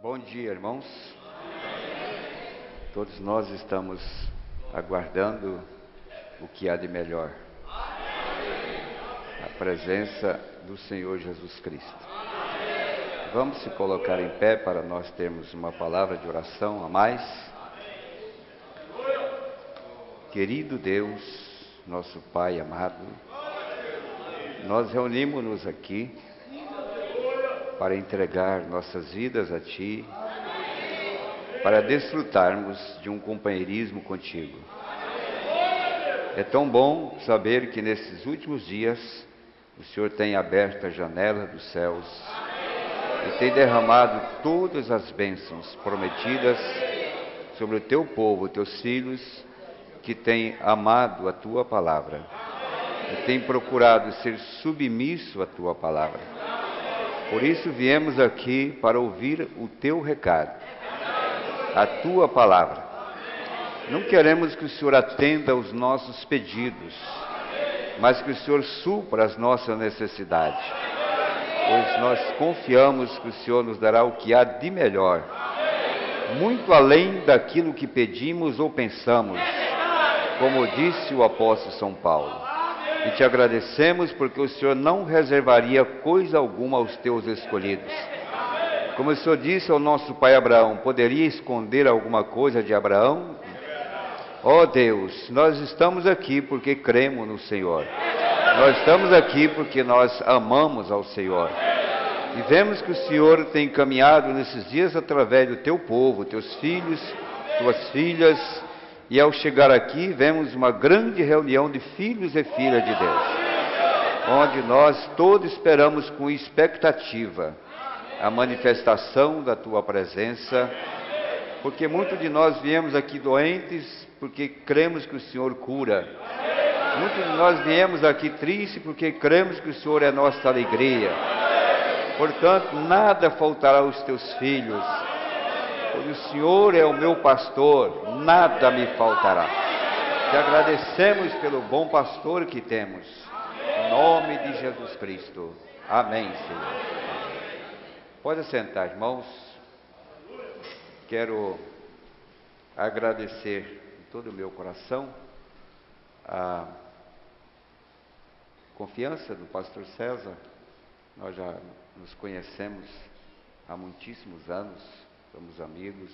Bom dia, irmãos. Todos nós estamos aguardando o que há de melhor. A presença do Senhor Jesus Cristo. Vamos se colocar em pé para nós termos uma palavra de oração a mais. Querido Deus, nosso Pai amado, nós reunimos-nos aqui para entregar nossas vidas a Ti, para desfrutarmos de um companheirismo contigo. É tão bom saber que nesses últimos dias o Senhor tem aberto a janela dos céus e tem derramado todas as bênçãos prometidas sobre o Teu povo, Teus filhos, que têm amado a Tua palavra e têm procurado ser submisso à Tua palavra. Por isso viemos aqui para ouvir o Teu recado, a Tua palavra. Não queremos que o Senhor atenda aos nossos pedidos, mas que o Senhor supra as nossas necessidades, pois nós confiamos que o Senhor nos dará o que há de melhor, muito além daquilo que pedimos ou pensamos, como disse o apóstolo São Paulo. E te agradecemos porque o Senhor não reservaria coisa alguma aos teus escolhidos. Como o Senhor disse ao nosso pai Abraão, poderia esconder alguma coisa de Abraão? Ó Deus, nós estamos aqui porque cremos no Senhor. Nós estamos aqui porque nós amamos ao Senhor. E vemos que o Senhor tem caminhado nesses dias através do teu povo, teus filhos, tuas filhas. E ao chegar aqui, vemos uma grande reunião de filhos e filhas de Deus, onde nós todos esperamos com expectativa a manifestação da Tua presença, porque muitos de nós viemos aqui doentes, porque cremos que o Senhor cura. Muitos de nós viemos aqui tristes, porque cremos que o Senhor é nossa alegria. Portanto, nada faltará aos Teus filhos. Pois o Senhor é o meu pastor, nada me faltará. Te agradecemos pelo bom pastor que temos. Em nome de Jesus Cristo. Amém, Senhor. Pode sentar, irmãos. Quero agradecer de todo o meu coração a confiança do pastor César. Nós já nos conhecemos há muitíssimos anos. Somos amigos,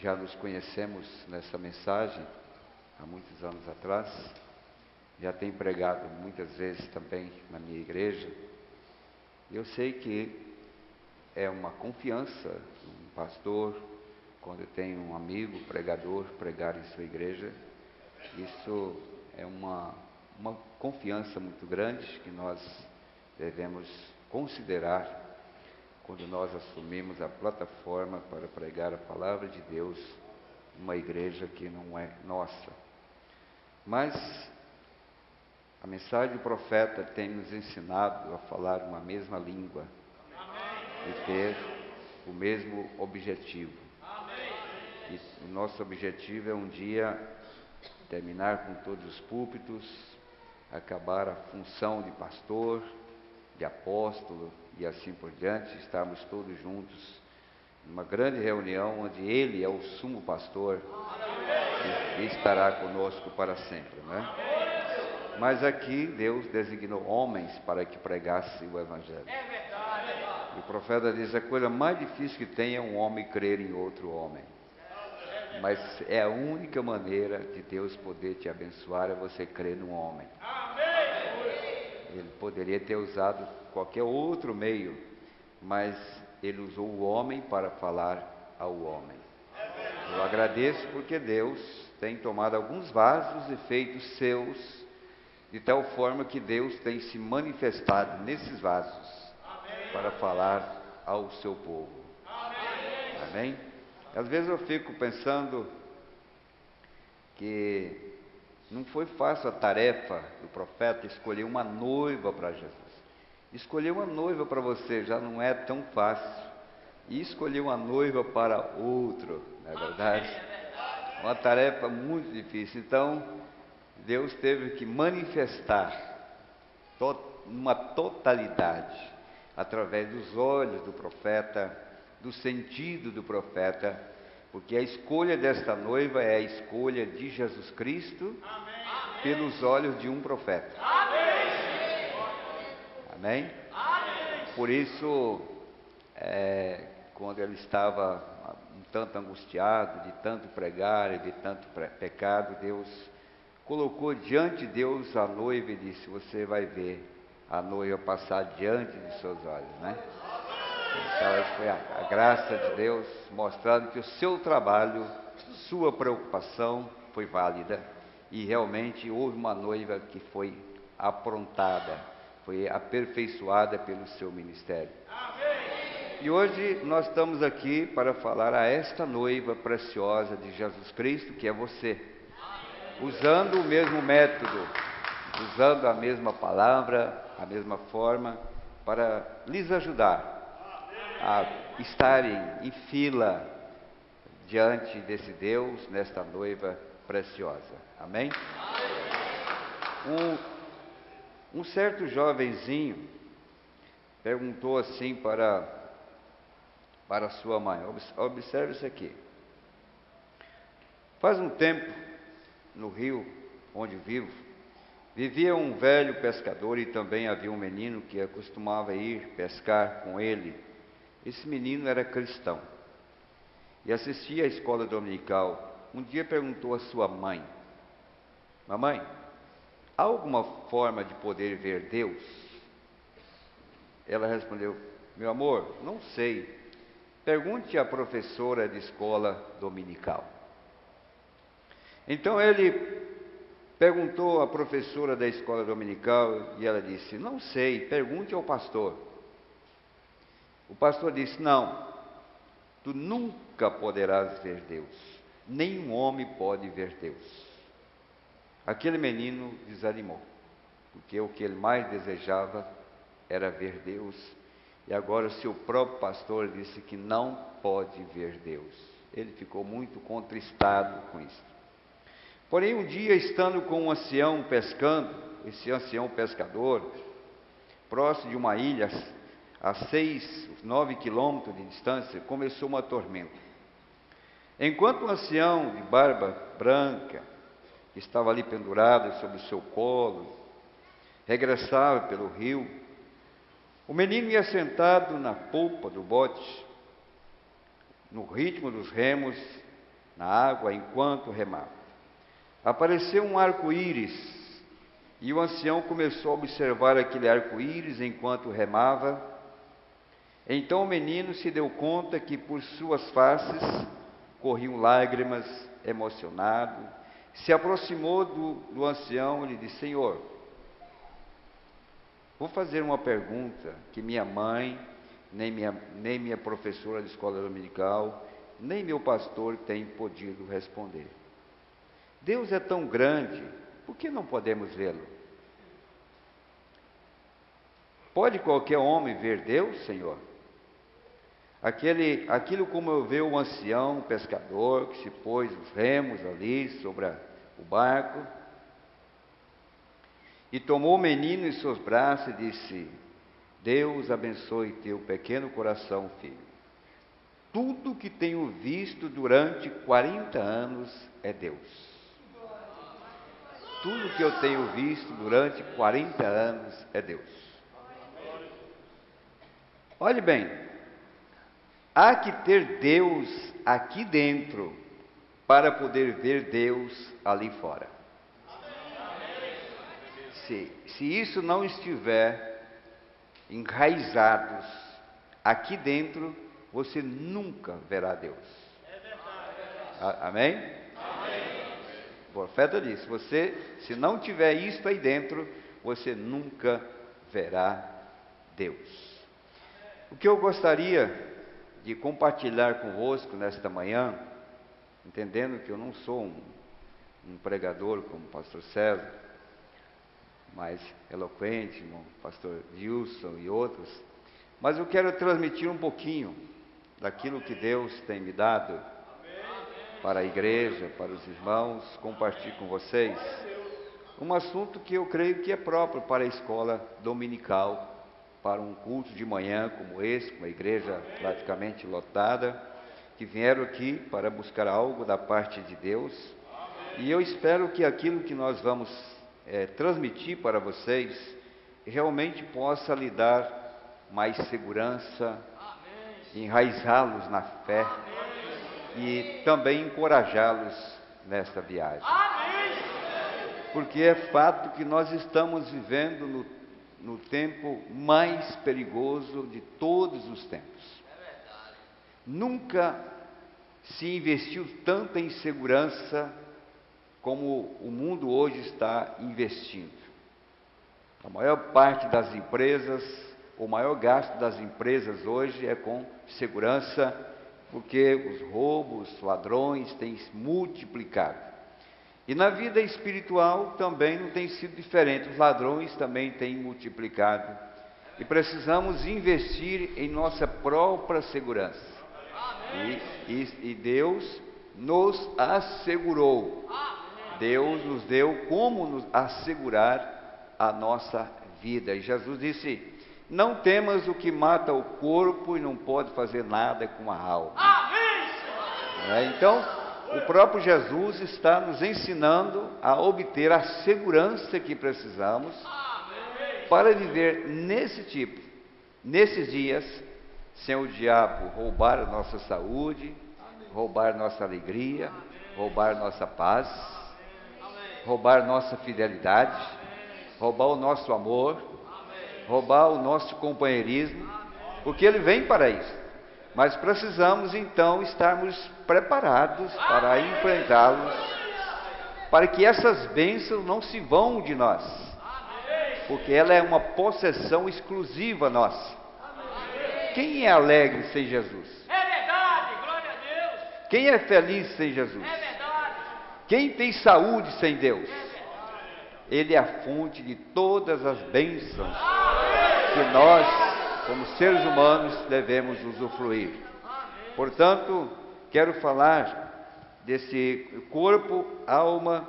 já nos conhecemos nessa mensagem há muitos anos atrás, já tenho pregado muitas vezes também na minha igreja. Eu sei que é uma confiança um pastor, quando tem um amigo pregador, pregar em sua igreja. Isso é uma confiança muito grande que nós devemos considerar quando nós assumimos a plataforma para pregar a palavra de Deus numa igreja que não é nossa. Mas a mensagem do profeta tem nos ensinado a falar uma mesma língua e ter o mesmo objetivo. E o nosso objetivo é um dia terminar com todos os púlpitos, acabar a função de pastor, de apóstolo e assim por diante, estarmos todos juntos numa grande reunião onde Ele é o sumo pastor e estará conosco para sempre, né? Mas aqui Deus designou homens para que pregassem o Evangelho. E o profeta diz: a coisa mais difícil que tem é um homem crer em outro homem. Mas é a única maneira de Deus poder te abençoar, é você crer num homem. Ele poderia ter usado qualquer outro meio, mas Ele usou o homem para falar ao homem. Eu agradeço porque Deus tem tomado alguns vasos e feito seus, de tal forma que Deus tem se manifestado nesses vasos para falar ao seu povo. Amém? Às vezes eu fico pensando que não foi fácil a tarefa do profeta escolher uma noiva para Jesus. Escolher uma noiva para você já não é tão fácil. E escolher uma noiva para outro, não é verdade? Uma tarefa muito difícil. Então, Deus teve que manifestar uma totalidade através dos olhos do profeta, do sentido do profeta, porque a escolha desta noiva é a escolha de Jesus Cristo pelos olhos de um profeta. Amém? Por isso, quando ele estava um tanto angustiado, de tanto pregar e de tanto pecado, Deus colocou diante de Deus a noiva e disse: você vai ver a noiva passar diante de seus olhos, né? Então, essa foi a graça de Deus, mostrando que o seu trabalho, sua preocupação foi válida, e realmente houve uma noiva que foi aprontada, foi aperfeiçoada pelo seu ministério. E hoje nós estamos aqui para falar a esta noiva preciosa de Jesus Cristo, que é você, usando o mesmo método, usando a mesma palavra, a mesma forma, para lhes ajudar a estarem em fila diante desse Deus, nesta noiva preciosa. Amém? Um certo jovenzinho perguntou assim para sua mãe, observe isso aqui. Faz um tempo, no rio onde vivo, vivia um velho pescador e também havia um menino que costumava ir pescar com ele. Esse menino era cristão e assistia à escola dominical. Um dia perguntou à sua mãe: mamãe, há alguma forma de poder ver Deus? Ela respondeu: meu amor, não sei. Pergunte à professora de escola dominical. Então ele perguntou à professora da escola dominical e ela disse: não sei, pergunte ao pastor. O pastor disse: não, tu nunca poderás ver Deus, nenhum homem pode ver Deus. Aquele menino desanimou, porque o que ele mais desejava era ver Deus, e agora o seu próprio pastor disse que não pode ver Deus. Ele ficou muito contristado com isso. Porém, um dia, estando com um ancião pescando, esse ancião pescador, próximo de uma ilha, a 9 quilômetros de distância, começou uma tormenta. Enquanto o ancião de barba branca, que estava ali pendurado sobre o seu colo, regressava pelo rio, o menino ia sentado na polpa do bote, no ritmo dos remos, na água, enquanto remava. Apareceu um arco-íris, e o ancião começou a observar aquele arco-íris enquanto remava. Então o menino se deu conta que por suas faces corriam lágrimas, emocionado. Se aproximou do ancião e lhe disse: Senhor, vou fazer uma pergunta que minha mãe, nem minha professora de escola dominical, nem meu pastor tem podido responder. Deus é tão grande, por que não podemos vê-lo? Pode qualquer homem ver Deus, Senhor? Aquilo como eu vi o ancião pescador que se pôs os remos ali sobre o barco e tomou o menino em seus braços e disse: Deus abençoe teu pequeno coração, filho. Tudo que tenho visto durante 40 anos é Deus. Tudo que eu tenho visto durante 40 anos é Deus. Olhe bem, há que ter Deus aqui dentro para poder ver Deus ali fora. Se isso não estiver enraizados aqui dentro, você nunca verá Deus. Amém? O profeta disse: se não tiver isto aí dentro, você nunca verá Deus. O que eu gostaria de compartilhar convosco nesta manhã, entendendo que eu não sou um pregador como o pastor César, mais eloquente, como o pastor Wilson e outros, mas eu quero transmitir um pouquinho daquilo que Deus tem me dado para a igreja, para os irmãos, compartilhar com vocês um assunto que eu creio que é próprio para a escola dominical, para um culto de manhã como esse, com a igreja praticamente lotada, que vieram aqui para buscar algo da parte de Deus. E eu espero que aquilo que nós vamos transmitir para vocês realmente possa lhe dar mais segurança, enraizá-los na fé e também encorajá-los nesta viagem. Porque é fato que nós estamos vivendo no tempo mais perigoso de todos os tempos. Nunca se investiu tanto em segurança como o mundo hoje está investindo. A maior parte das empresas, o maior gasto das empresas hoje é com segurança, porque os roubos, os ladrões têm se multiplicado. E na vida espiritual também não tem sido diferente, os ladrões também têm multiplicado. E precisamos investir em nossa própria segurança. E Deus nos assegurou. Deus nos deu como nos assegurar a nossa vida. E Jesus disse: não temas o que mata o corpo e não pode fazer nada com a alma. Então, o próprio Jesus está nos ensinando a obter a segurança que precisamos para viver nesses dias, sem o diabo roubar a nossa saúde, roubar nossa alegria, roubar nossa paz, roubar nossa fidelidade, roubar o nosso amor, roubar o nosso companheirismo, porque ele vem para isso. Mas precisamos então estarmos preparados para enfrentá-los, para que essas bênçãos não se vão de nós, porque ela é uma possessão exclusiva nossa. Quem é alegre sem Jesus? É verdade, glória a Deus. Quem é feliz sem Jesus? É verdade. Quem tem saúde sem Deus? Ele é a fonte de todas as bênçãos que nós, como seres humanos, devemos usufruir. Portanto, quero falar desse corpo, alma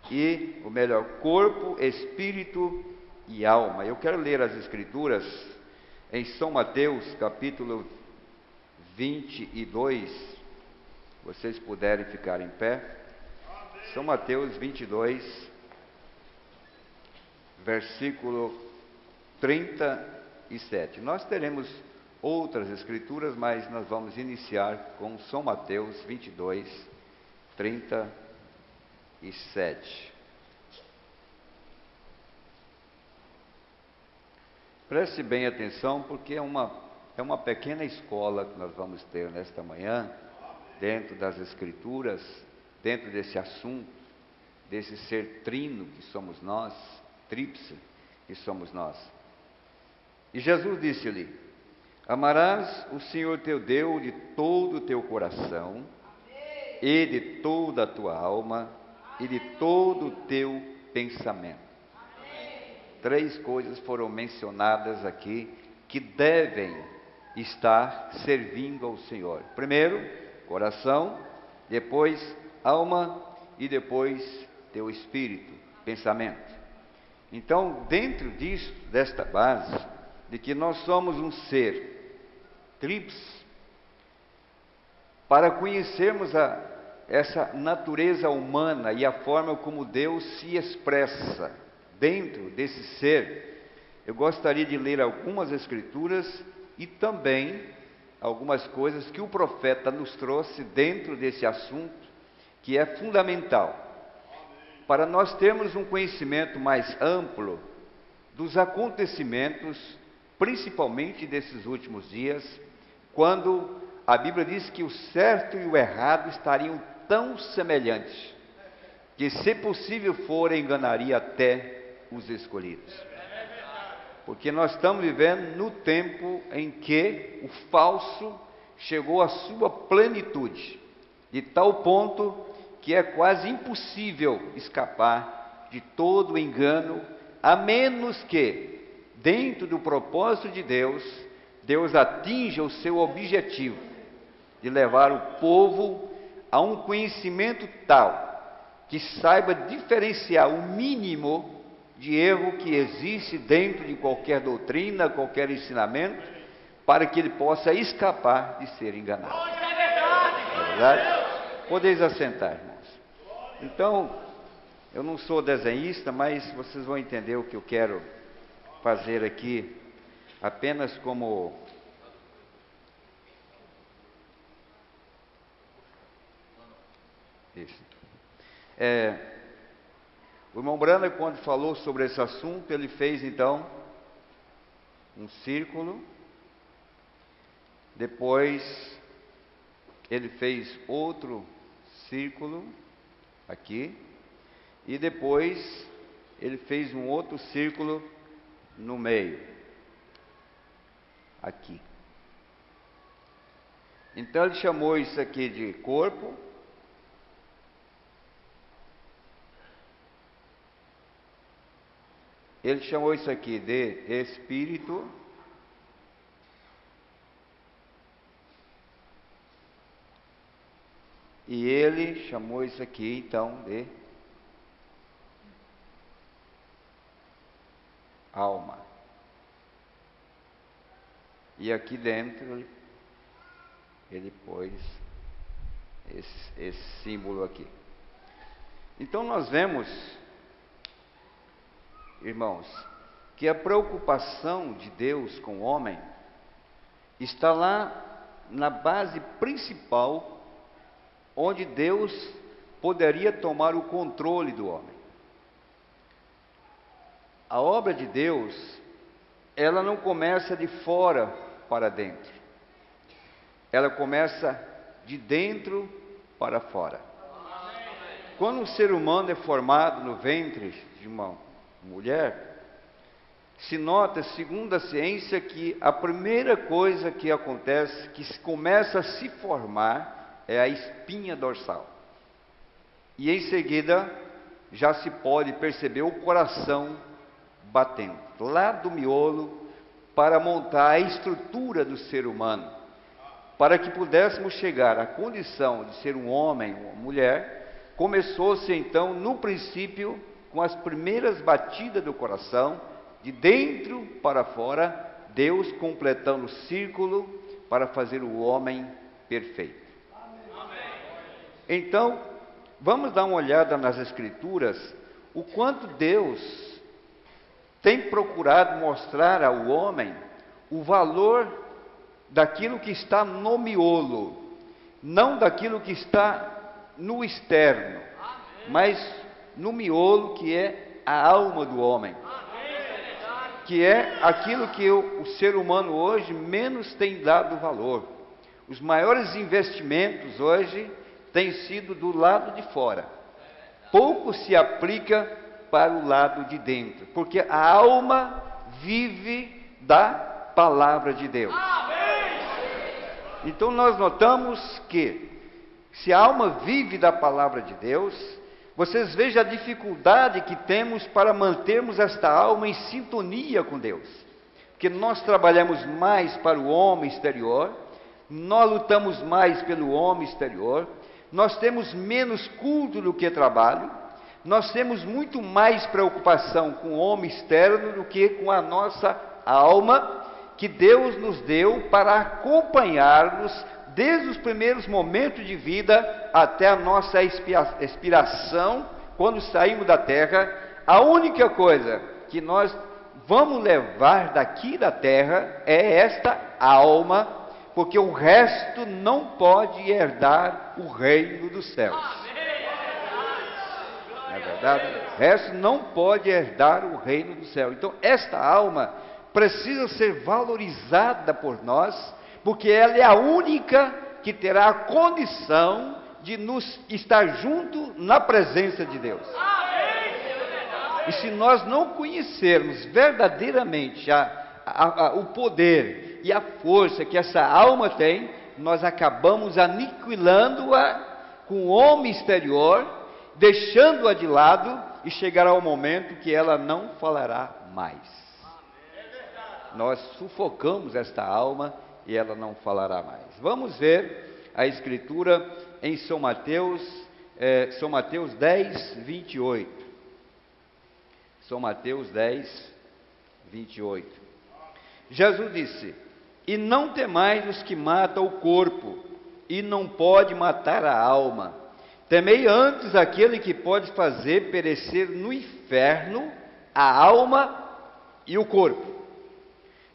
e, ou melhor, corpo, espírito e alma. Eu quero ler as Escrituras em São Mateus, capítulo 22. Vocês puderem ficar em pé. São Mateus 22, versículo 37. Nós teremos outras escrituras, mas nós vamos iniciar com São Mateus 22, 37. Preste bem atenção, porque é uma pequena escola que nós vamos ter nesta manhã, dentro das escrituras, dentro desse assunto, desse ser trino que somos nós, tríplice que somos nós. E Jesus disse-lhe: amarás o Senhor teu Deus de todo o teu coração, e de toda a tua alma, e de todo o teu pensamento. 3 coisas foram mencionadas aqui que devem estar servindo ao Senhor. Primeiro, coração, depois alma e depois teu espírito, pensamento. Então, dentro disso, desta base, de que nós somos um ser tríplice, para conhecermos essa natureza humana e a forma como Deus se expressa dentro desse ser, eu gostaria de ler algumas escrituras e também algumas coisas que o profeta nos trouxe dentro desse assunto, que é fundamental para nós termos um conhecimento mais amplo dos acontecimentos, principalmente desses últimos dias, quando a Bíblia diz que o certo e o errado estariam tão semelhantes, que se possível for, enganaria até os escolhidos. Porque nós estamos vivendo no tempo em que o falso chegou à sua plenitude, de tal ponto que é quase impossível escapar de todo o engano, a menos que, dentro do propósito de Deus, Deus atinja o seu objetivo de levar o povo a um conhecimento tal que saiba diferenciar o mínimo de erro que existe dentro de qualquer doutrina, qualquer ensinamento, para que ele possa escapar de ser enganado. Isso é verdade. Não é verdade? Podeis assentar, irmãos. Então, eu não sou desenhista, mas vocês vão entender o que eu quero fazer aqui, apenas como isso. O irmão Brana, quando falou sobre esse assunto, ele fez então um círculo, depois ele fez outro círculo aqui, e depois ele fez um outro círculo no meio, aqui. Então ele chamou isso aqui de corpo. Ele chamou isso aqui de espírito. E ele chamou isso aqui então de alma. E aqui dentro ele pôs esse símbolo aqui. Então nós vemos, irmãos, que a preocupação de Deus com o homem está lá na base principal, onde Deus poderia tomar o controle do homem. A obra de Deus, ela não começa de fora para dentro. Ela começa de dentro para fora. Quando um ser humano é formado no ventre de uma mulher, se nota, segundo a ciência, que a primeira coisa que acontece, que começa a se formar, é a espinha dorsal. E em seguida, já se pode perceber o coração batendo, lá do miolo, para montar a estrutura do ser humano, para que pudéssemos chegar à condição de ser um homem ou uma mulher. Começou-se então, no princípio, com as primeiras batidas do coração, de dentro para fora, Deus completando o círculo para fazer o homem perfeito. Então, vamos dar uma olhada nas Escrituras, o quanto Deus tem procurado mostrar ao homem o valor daquilo que está no miolo, não daquilo que está no externo, mas no miolo, que é a alma do homem, que é aquilo que o ser humano hoje menos tem dado valor. Os maiores investimentos hoje têm sido do lado de fora, pouco se aplica para o lado de dentro, porque a alma vive da palavra de Deus. Então nós notamos que, se a alma vive da palavra de Deus, vocês vejam a dificuldade que temos para mantermos esta alma em sintonia com Deus, porque nós trabalhamos mais para o homem exterior, nós lutamos mais pelo homem exterior, nós temos menos culto do que trabalho, nós temos muito mais preocupação com o homem externo do que com a nossa alma, que Deus nos deu para acompanhar-nos desde os primeiros momentos de vida até a nossa expiração, quando saímos da terra. A única coisa que nós vamos levar daqui da terra é esta alma, porque o resto não pode herdar o reino dos céus. Não é verdade? O resto não pode herdar o reino do céu. Então, esta alma precisa ser valorizada por nós, porque ela é a única que terá a condição de nos estar junto na presença de Deus. E se nós não conhecermos verdadeiramente o poder e a força que essa alma tem, nós acabamos aniquilando-a com o homem exterior, deixando-a de lado, e chegará o momento que ela não falará mais. Nós sufocamos esta alma e ela não falará mais. Vamos ver a Escritura em São Mateus 10, 28. São Mateus 10, 28. Jesus disse: e não temais os que matam o corpo, e não pode matar a alma. Temei antes aquele que pode fazer perecer no inferno a alma e o corpo.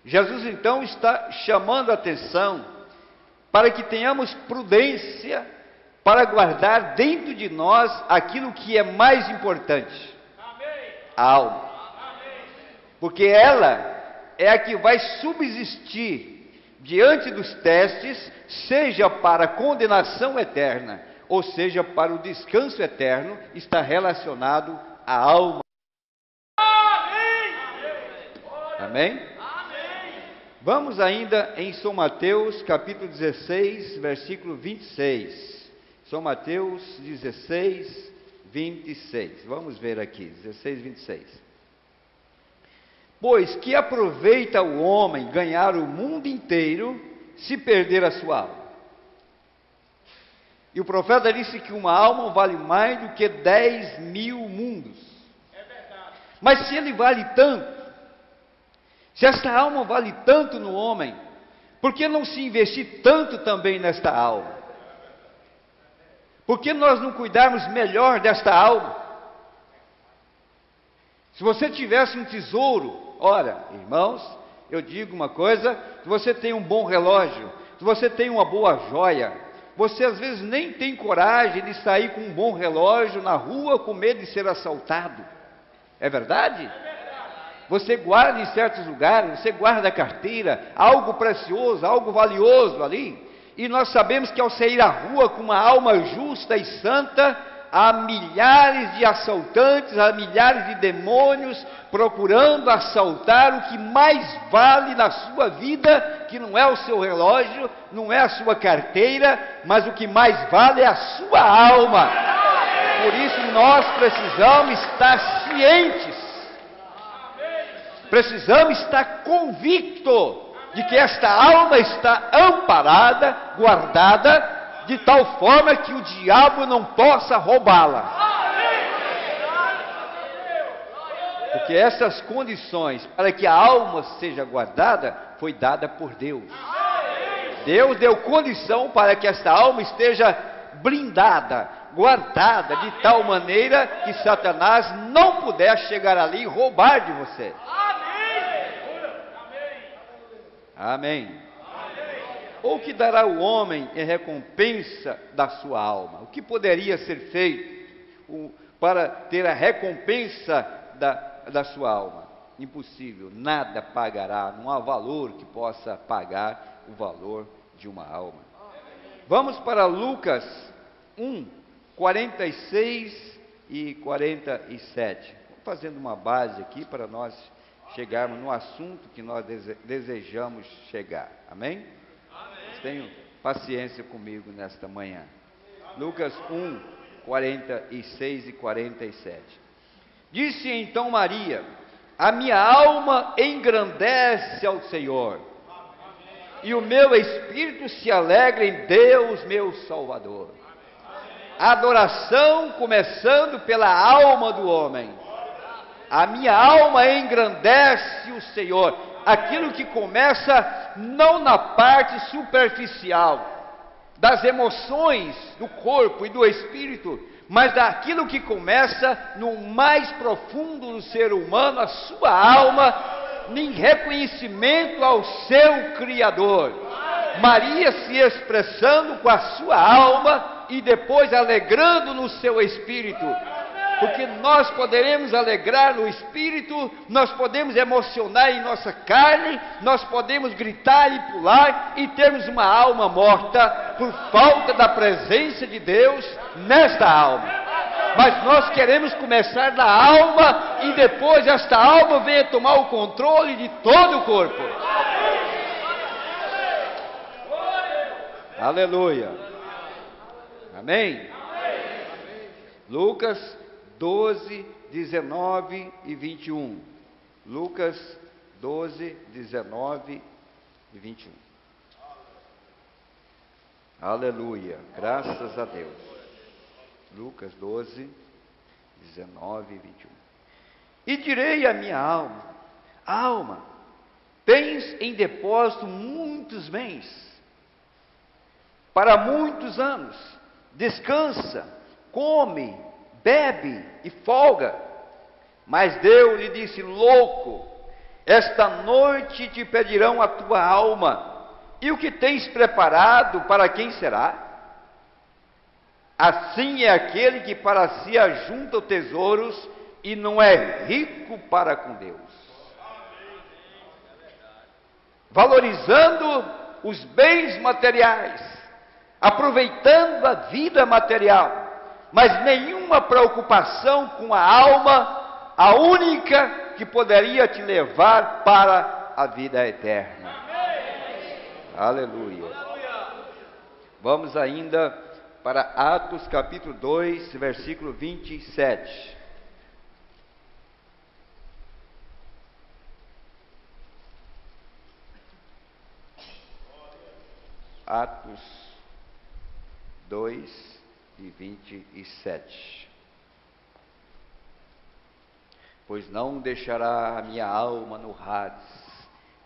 Jesus então está chamando a atenção para que tenhamos prudência para guardar dentro de nós aquilo que é mais importante, a alma. Porque ela é a que vai subsistir diante dos testes, seja para a condenação eterna, ou seja, para o descanso eterno, está relacionado à alma. Amém? Vamos ainda em São Mateus, capítulo 16, versículo 26. São Mateus 16, 26. Vamos ver aqui, 16, 26. Pois que aproveita o homem ganhar o mundo inteiro, se perder a sua alma? E o profeta disse que uma alma vale mais do que 10.000 mundos. É verdade. Mas se ele vale tanto, se esta alma vale tanto no homem, por que não se investir tanto também nesta alma? Por que nós não cuidarmos melhor desta alma? Se você tivesse um tesouro, ora, irmãos, eu digo uma coisa: se você tem um bom relógio, se você tem uma boa joia, você às vezes nem tem coragem de sair com um bom relógio na rua com medo de ser assaltado. É verdade? Você guarda em certos lugares, você guarda a carteira, algo precioso, algo valioso ali, e nós sabemos que ao sair à rua com uma alma justa e santa, há milhares de assaltantes, há milhares de demônios procurando assaltar o que mais vale na sua vida, que não é o seu relógio, não é a sua carteira, mas o que mais vale é a sua alma. Por isso nós precisamos estar cientes, precisamos estar convictos de que esta alma está amparada, guardada, de tal forma que o diabo não possa roubá-la. Porque essas condições para que a alma seja guardada, foi dada por Deus. Deus deu condição para que esta alma esteja blindada, guardada, de tal maneira que Satanás não puder chegar ali e roubar de você. Amém. Ou que dará o homem em recompensa da sua alma? O que poderia ser feito para ter a recompensa da sua alma? Impossível, nada pagará, não há valor que possa pagar o valor de uma alma. Vamos para Lucas 1, 46 e 47. Vou fazendo uma base aqui para nós chegarmos no assunto que nós desejamos chegar. Amém? Tenham paciência comigo nesta manhã. Lucas 1, 46 e 47. Disse então Maria: a minha alma engrandece ao Senhor, e o meu espírito se alegra em Deus meu Salvador. A adoração começando pela alma do homem. A minha alma engrandece o Senhor. Aquilo que começa não na parte superficial das emoções do corpo e do espírito, mas daquilo que começa no mais profundo do ser humano, a sua alma, em reconhecimento ao seu Criador. Maria se expressando com a sua alma e depois alegrando no seu espírito. Porque nós poderemos alegrar no espírito, nós podemos emocionar em nossa carne, nós podemos gritar e pular e termos uma alma morta por falta da presença de Deus nesta alma. Mas nós queremos começar na alma e depois esta alma venha tomar o controle de todo o corpo. Aleluia. Amém? Lucas 12, 19 e 21. Lucas 12, 19 e 21. Aleluia, graças a Deus. Lucas 12, 19 e 21. E direi à minha alma: alma, tens em depósito muitos bens, para muitos anos. Descansa, come, bebe e folga. Mas Deus lhe disse: louco, esta noite te pedirão a tua alma, e o que tens preparado, para quem será? Assim é aquele que para si ajunta tesouros e não é rico para com Deus. Valorizando os bens materiais, aproveitando a vida material, mas nenhuma preocupação com a alma, a única que poderia te levar para a vida eterna. Aleluia. Vamos ainda para Atos capítulo 2, versículo 27. Atos 2 e 27. Pois não deixará a minha alma no Hades,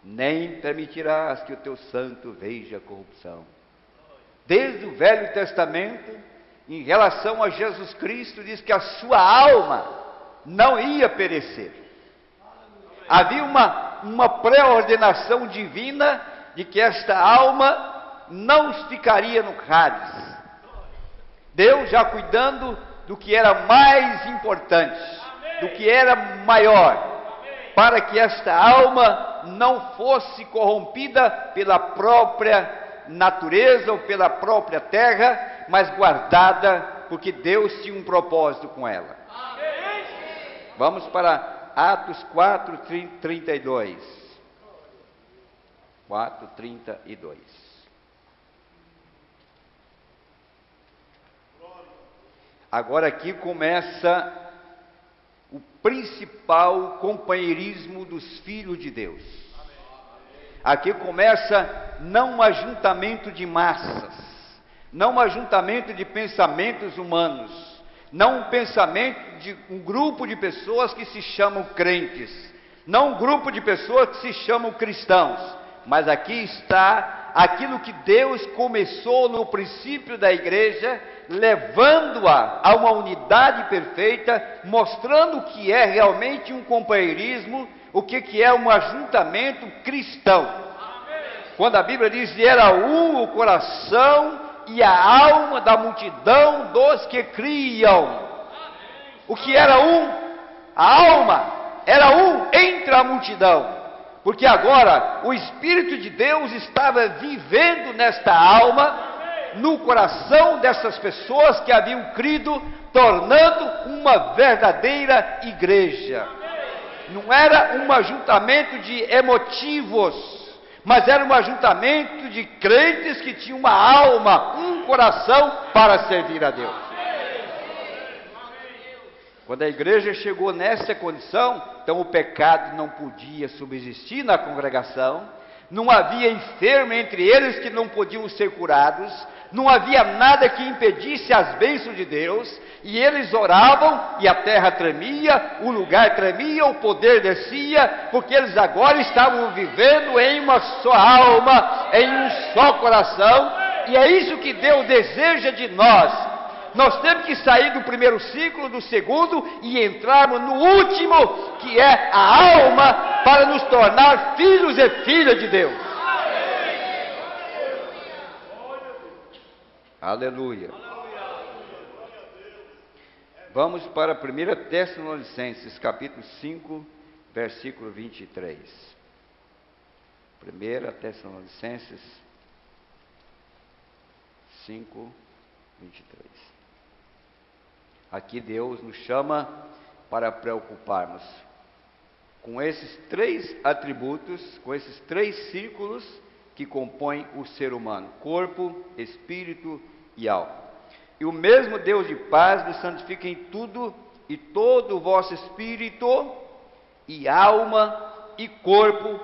nem permitirás que o teu santo veja a corrupção. Desde o Velho Testamento, em relação a Jesus Cristo, diz que a sua alma não ia perecer. Havia uma pré-ordenação divina de que esta alma não ficaria no Hades. Deus já cuidando do que era mais importante, do que era maior, para que esta alma não fosse corrompida pela própria natureza ou pela própria terra, mas guardada, porque Deus tinha um propósito com ela. Vamos para Atos 4, 32. 4, 32. Agora aqui começa o principal companheirismo dos filhos de Deus. Aqui começa não um ajuntamento de massas, não um ajuntamento de pensamentos humanos, não um pensamento de um grupo de pessoas que se chamam crentes, não um grupo de pessoas que se chamam cristãos, mas aqui está aquilo que Deus começou no princípio da igreja, levando-a a uma unidade perfeita, mostrando o que é realmente um companheirismo, o que é um ajuntamento cristão. Quando a Bíblia diz que era um o coração e a alma da multidão dos que criam. O que era um? A alma era um entre a multidão. Porque agora o Espírito de Deus estava vivendo nesta alma, no coração dessas pessoas que haviam crido, tornando uma verdadeira igreja. Não era um ajuntamento de emotivos, mas era um ajuntamento de crentes que tinham uma alma, um coração para servir a Deus. Quando a igreja chegou nessa condição, então o pecado não podia subsistir na congregação, não havia enfermo entre eles que não podiam ser curados, não havia nada que impedisse as bênçãos de Deus, e eles oravam, e a terra tremia, o lugar tremia, o poder descia, porque eles agora estavam vivendo em uma só alma, em um só coração, e é isso que Deus deseja de nós. Nós temos que sair do primeiro ciclo, do segundo, e entrarmos no último, que é a alma, para nos tornar filhos e filhas de Deus. Aleluia. Vamos para 1 Tessalonicenses, capítulo 5, versículo 23. 1 Tessalonicenses 5, 23. Aqui Deus nos chama para preocuparmos com esses três atributos, com esses três círculos que compõem o ser humano: corpo, espírito e alma. E o mesmo Deus de paz nos santifica em tudo, e todo o vosso espírito e alma e corpo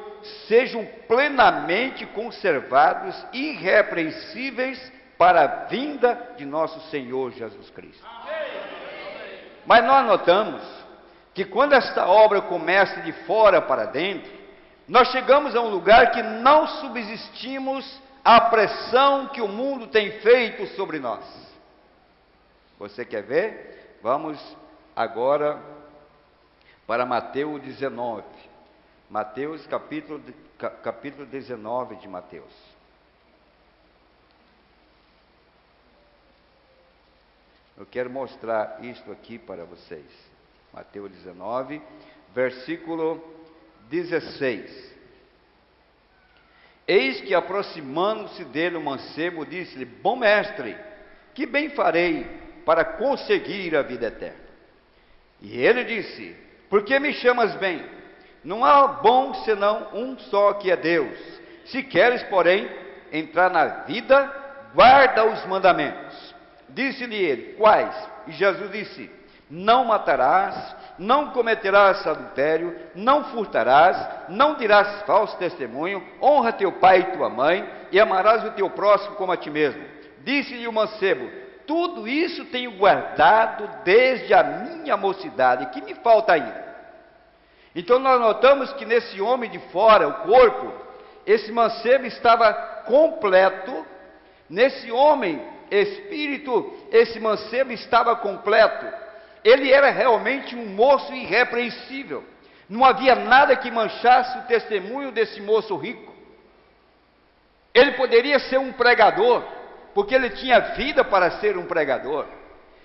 sejam plenamente conservados, irrepreensíveis, para a vinda de nosso Senhor Jesus Cristo. Mas nós notamos que quando esta obra começa de fora para dentro, nós chegamos a um lugar que não subsistimos à pressão que o mundo tem feito sobre nós. Você quer ver? Vamos agora para Mateus 19. Mateus, capítulo 19 de Mateus. Eu quero mostrar isto aqui para vocês. Mateus 19, versículo 16. Eis que, aproximando-se dele o mancebo, disse-lhe: Bom mestre, que bem farei para conseguir a vida eterna? E ele disse: Por que me chamas bem? Não há bom senão um só, que é Deus. Se queres, porém, entrar na vida, guarda os mandamentos. Disse-lhe ele: Quais? E Jesus disse: Não matarás, não cometerás adultério, não furtarás, não dirás falso testemunho, honra teu pai e tua mãe, e amarás o teu próximo como a ti mesmo. Disse-lhe o mancebo: Tudo isso tenho guardado desde a minha mocidade, que me falta ainda? Então nós notamos que nesse homem de fora, o corpo, esse mancebo estava completo. Nesse homem, espírito, esse mancebo estava completo. Ele era realmente um moço irrepreensível. Não havia nada que manchasse o testemunho desse moço rico. Ele poderia ser um pregador, porque ele tinha vida para ser um pregador.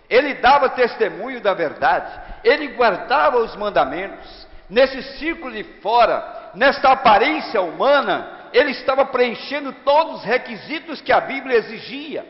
Ele dava testemunho da verdade. Ele guardava os mandamentos. Nesse círculo de fora, nesta aparência humana, ele estava preenchendo todos os requisitos que a Bíblia exigia.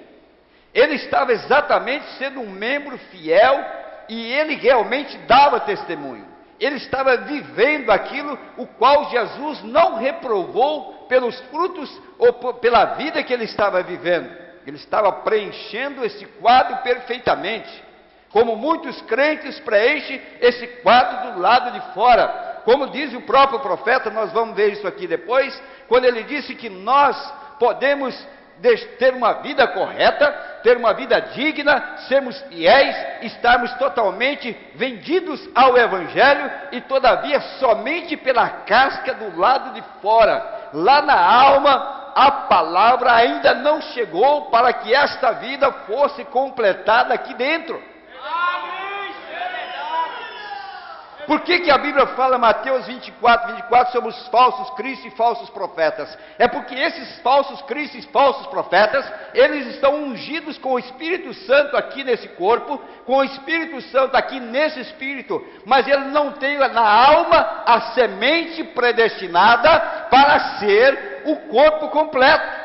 Ele estava exatamente sendo um membro fiel, e ele realmente dava testemunho. Ele estava vivendo aquilo o qual Jesus não reprovou pelos frutos ou pela vida que ele estava vivendo. Ele estava preenchendo esse quadro perfeitamente, como muitos crentes preenchem esse quadro do lado de fora. Como diz o próprio profeta, nós vamos ver isso aqui depois, quando ele disse que nós podemos ter uma vida correta, ter uma vida digna, sermos fiéis, estarmos totalmente vendidos ao Evangelho, e todavia somente pela casca do lado de fora. Lá na alma, a palavra ainda não chegou para que esta vida fosse completada aqui dentro. Por que a Bíblia fala, Mateus 24 sobre os falsos cristos e falsos profetas? É porque esses falsos cristos e falsos profetas, eles estão ungidos com o Espírito Santo aqui nesse corpo, com o Espírito Santo aqui nesse espírito, mas ele não tem na alma a semente predestinada para ser o corpo completo.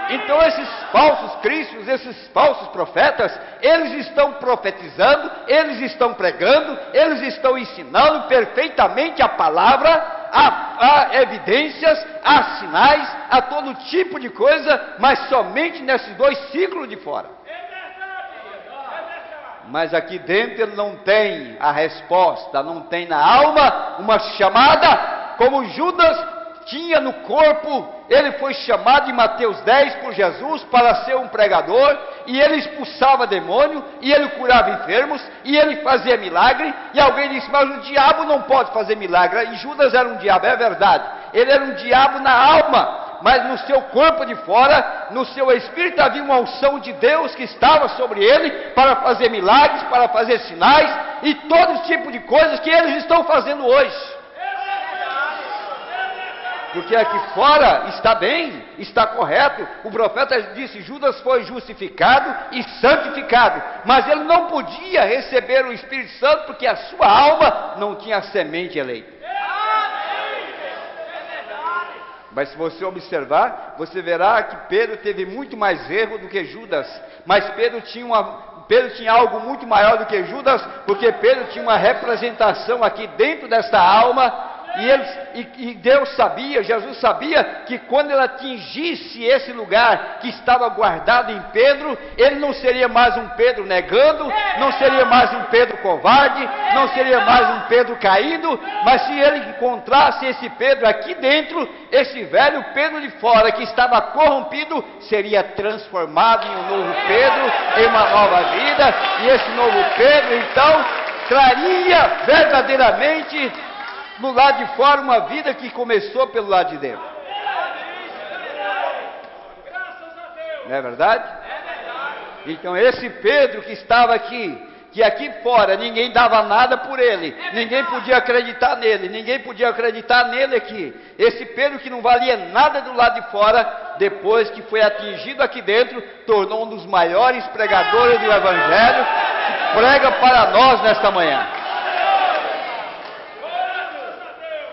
Então esses falsos cristos, esses falsos profetas, eles estão profetizando, eles estão pregando, eles estão ensinando perfeitamente a palavra, a evidências, a sinais, a todo tipo de coisa, mas somente nesses dois ciclos de fora. Mas aqui dentro ele não tem a resposta, não tem na alma uma chamada, como Judas tinha no corpo. Ele foi chamado em Mateus 10 por Jesus para ser um pregador, e ele expulsava demônio, e ele curava enfermos, e ele fazia milagre. E alguém disse: mas o diabo não pode fazer milagre. E Judas era um diabo, é verdade, ele era um diabo na alma, mas no seu corpo de fora, no seu espírito, havia uma unção de Deus que estava sobre ele para fazer milagres, para fazer sinais e todo tipo de coisas que eles estão fazendo hoje. Porque aqui fora está bem, está correto. O profeta disse: Judas foi justificado e santificado, mas ele não podia receber o Espírito Santo porque a sua alma não tinha a semente eleita. Mas se você observar, você verá que Pedro teve muito mais erro do que Judas. Mas Pedro tinha algo muito maior do que Judas, porque Pedro tinha uma representação aqui dentro desta alma. E Deus sabia, Jesus sabia, que quando ele atingisse esse lugar que estava guardado em Pedro, ele não seria mais um Pedro negando, não seria mais um Pedro covarde, não seria mais um Pedro caído, mas se ele encontrasse esse Pedro aqui dentro, esse velho Pedro de fora que estava corrompido, seria transformado em um novo Pedro, em uma nova vida, e esse novo Pedro então traria verdadeiramente no lado de fora uma vida que começou pelo lado de dentro. Não é verdade? Então esse Pedro que estava aqui, que aqui fora ninguém dava nada por ele, ninguém podia acreditar nele, ninguém podia acreditar nele aqui. Esse Pedro que não valia nada do lado de fora, depois que foi atingido aqui dentro, tornou um dos maiores pregadores do Evangelho, que prega para nós nesta manhã.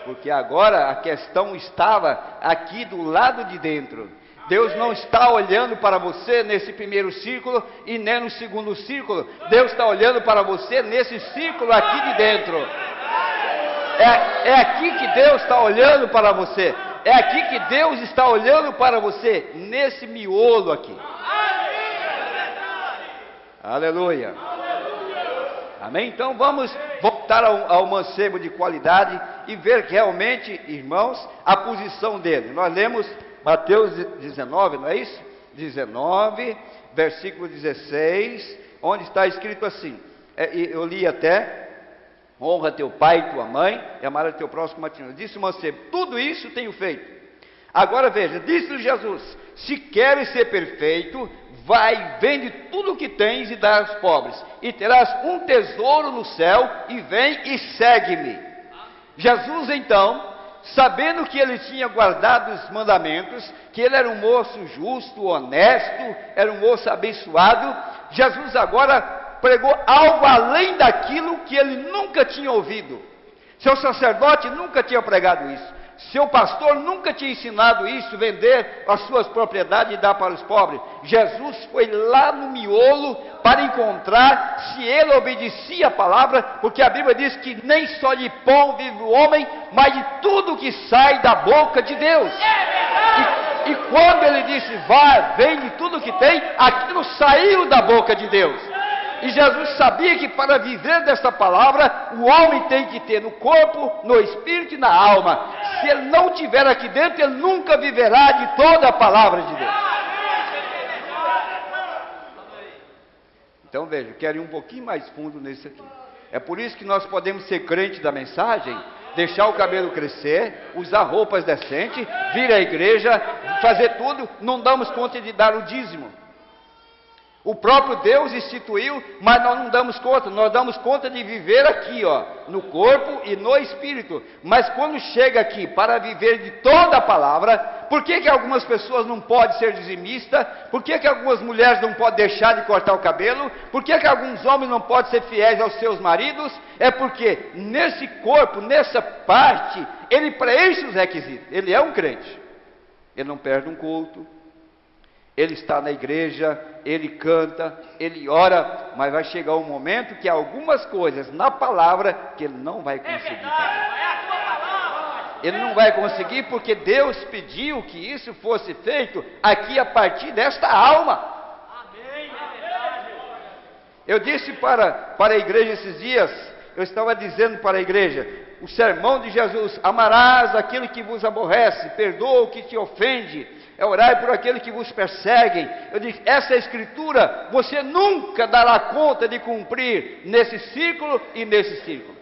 Porque agora a questão estava aqui do lado de dentro. Deus não está olhando para você nesse primeiro círculo e nem no segundo círculo. Deus está olhando para você nesse círculo aqui de dentro. É aqui que Deus está olhando para você. É aqui que Deus está olhando para você, nesse miolo aqui. Aleluia. Amém? Então vamos voltar ao mancebo de qualidade e ver realmente, irmãos, a posição dele. Nós lemos Mateus 19, não é isso? 19, versículo 16, onde está escrito assim, eu li até: honra teu pai e tua mãe, e amarás teu próximo como a ti mesmo. Disse o mancebo: tudo isso tenho feito. Agora veja, disse-lhe Jesus: se queres ser perfeito, vai, vende tudo o que tens e dá aos pobres, e terás um tesouro no céu, e vem e segue-me. Jesus então, sabendo que ele tinha guardado os mandamentos, que ele era um moço justo, honesto, era um moço abençoado, Jesus agora pregou algo além daquilo que ele nunca tinha ouvido. Seu sacerdote nunca tinha pregado isso. Seu pastor nunca tinha ensinado isso, vender as suas propriedades e dar para os pobres. Jesus foi lá no miolo para encontrar se ele obedecia a palavra, porque a Bíblia diz que nem só de pão vive o homem, mas de tudo que sai da boca de Deus. E quando ele disse: vá, vende tudo que tem, aquilo saiu da boca de Deus. E Jesus sabia que para viver desta palavra, o homem tem que ter no corpo, no espírito e na alma. Se ele não tiver aqui dentro, ele nunca viverá de toda a palavra de Deus. Então veja, quero ir um pouquinho mais fundo nisso aqui. É por isso que nós podemos ser crentes da mensagem, deixar o cabelo crescer, usar roupas decentes, vir à igreja, fazer tudo, não damos conta de dar o dízimo. O próprio Deus instituiu, mas nós não damos conta. Nós damos conta de viver aqui, ó, no corpo e no espírito. Mas quando chega aqui para viver de toda a palavra, por que algumas pessoas não podem ser dizimistas? Por que algumas mulheres não podem deixar de cortar o cabelo? Por que alguns homens não podem ser fiéis aos seus maridos? É porque nesse corpo, nessa parte, ele preenche os requisitos. Ele é um crente. Ele não perde um culto. Ele está na igreja, ele canta, ele ora, mas vai chegar um momento que há algumas coisas na palavra que ele não vai conseguir. Ele não vai conseguir porque Deus pediu que isso fosse feito aqui a partir desta alma. Eu disse para a igreja esses dias, eu estava dizendo para a igreja, o sermão de Jesus: amarás aquele que vos aborrece, perdoa o que te ofende, orai por aquele que vos perseguem. Eu disse, essa escritura você nunca dará conta de cumprir nesse círculo e nesse círculo.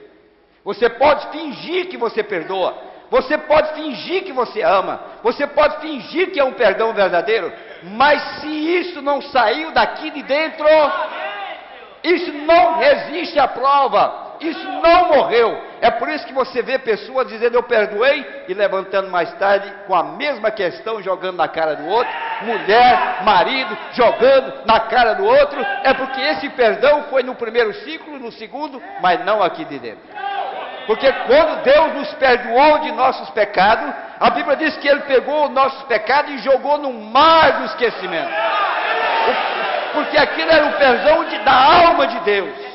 Você pode fingir que você perdoa, você pode fingir que você ama, você pode fingir que é um perdão verdadeiro, mas se isso não saiu daqui de dentro, isso não resiste à prova. Isso não morreu. É por isso que você vê pessoas dizendo eu perdoei e levantando mais tarde com a mesma questão, jogando na cara do outro. Mulher, marido, jogando na cara do outro. É porque esse perdão foi no primeiro ciclo, no segundo, mas não aqui de dentro. Porque quando Deus nos perdoou de nossos pecados, a Bíblia diz que Ele pegou os nossos pecados e jogou no mar do esquecimento. Porque aquilo era o perdão da alma de Deus.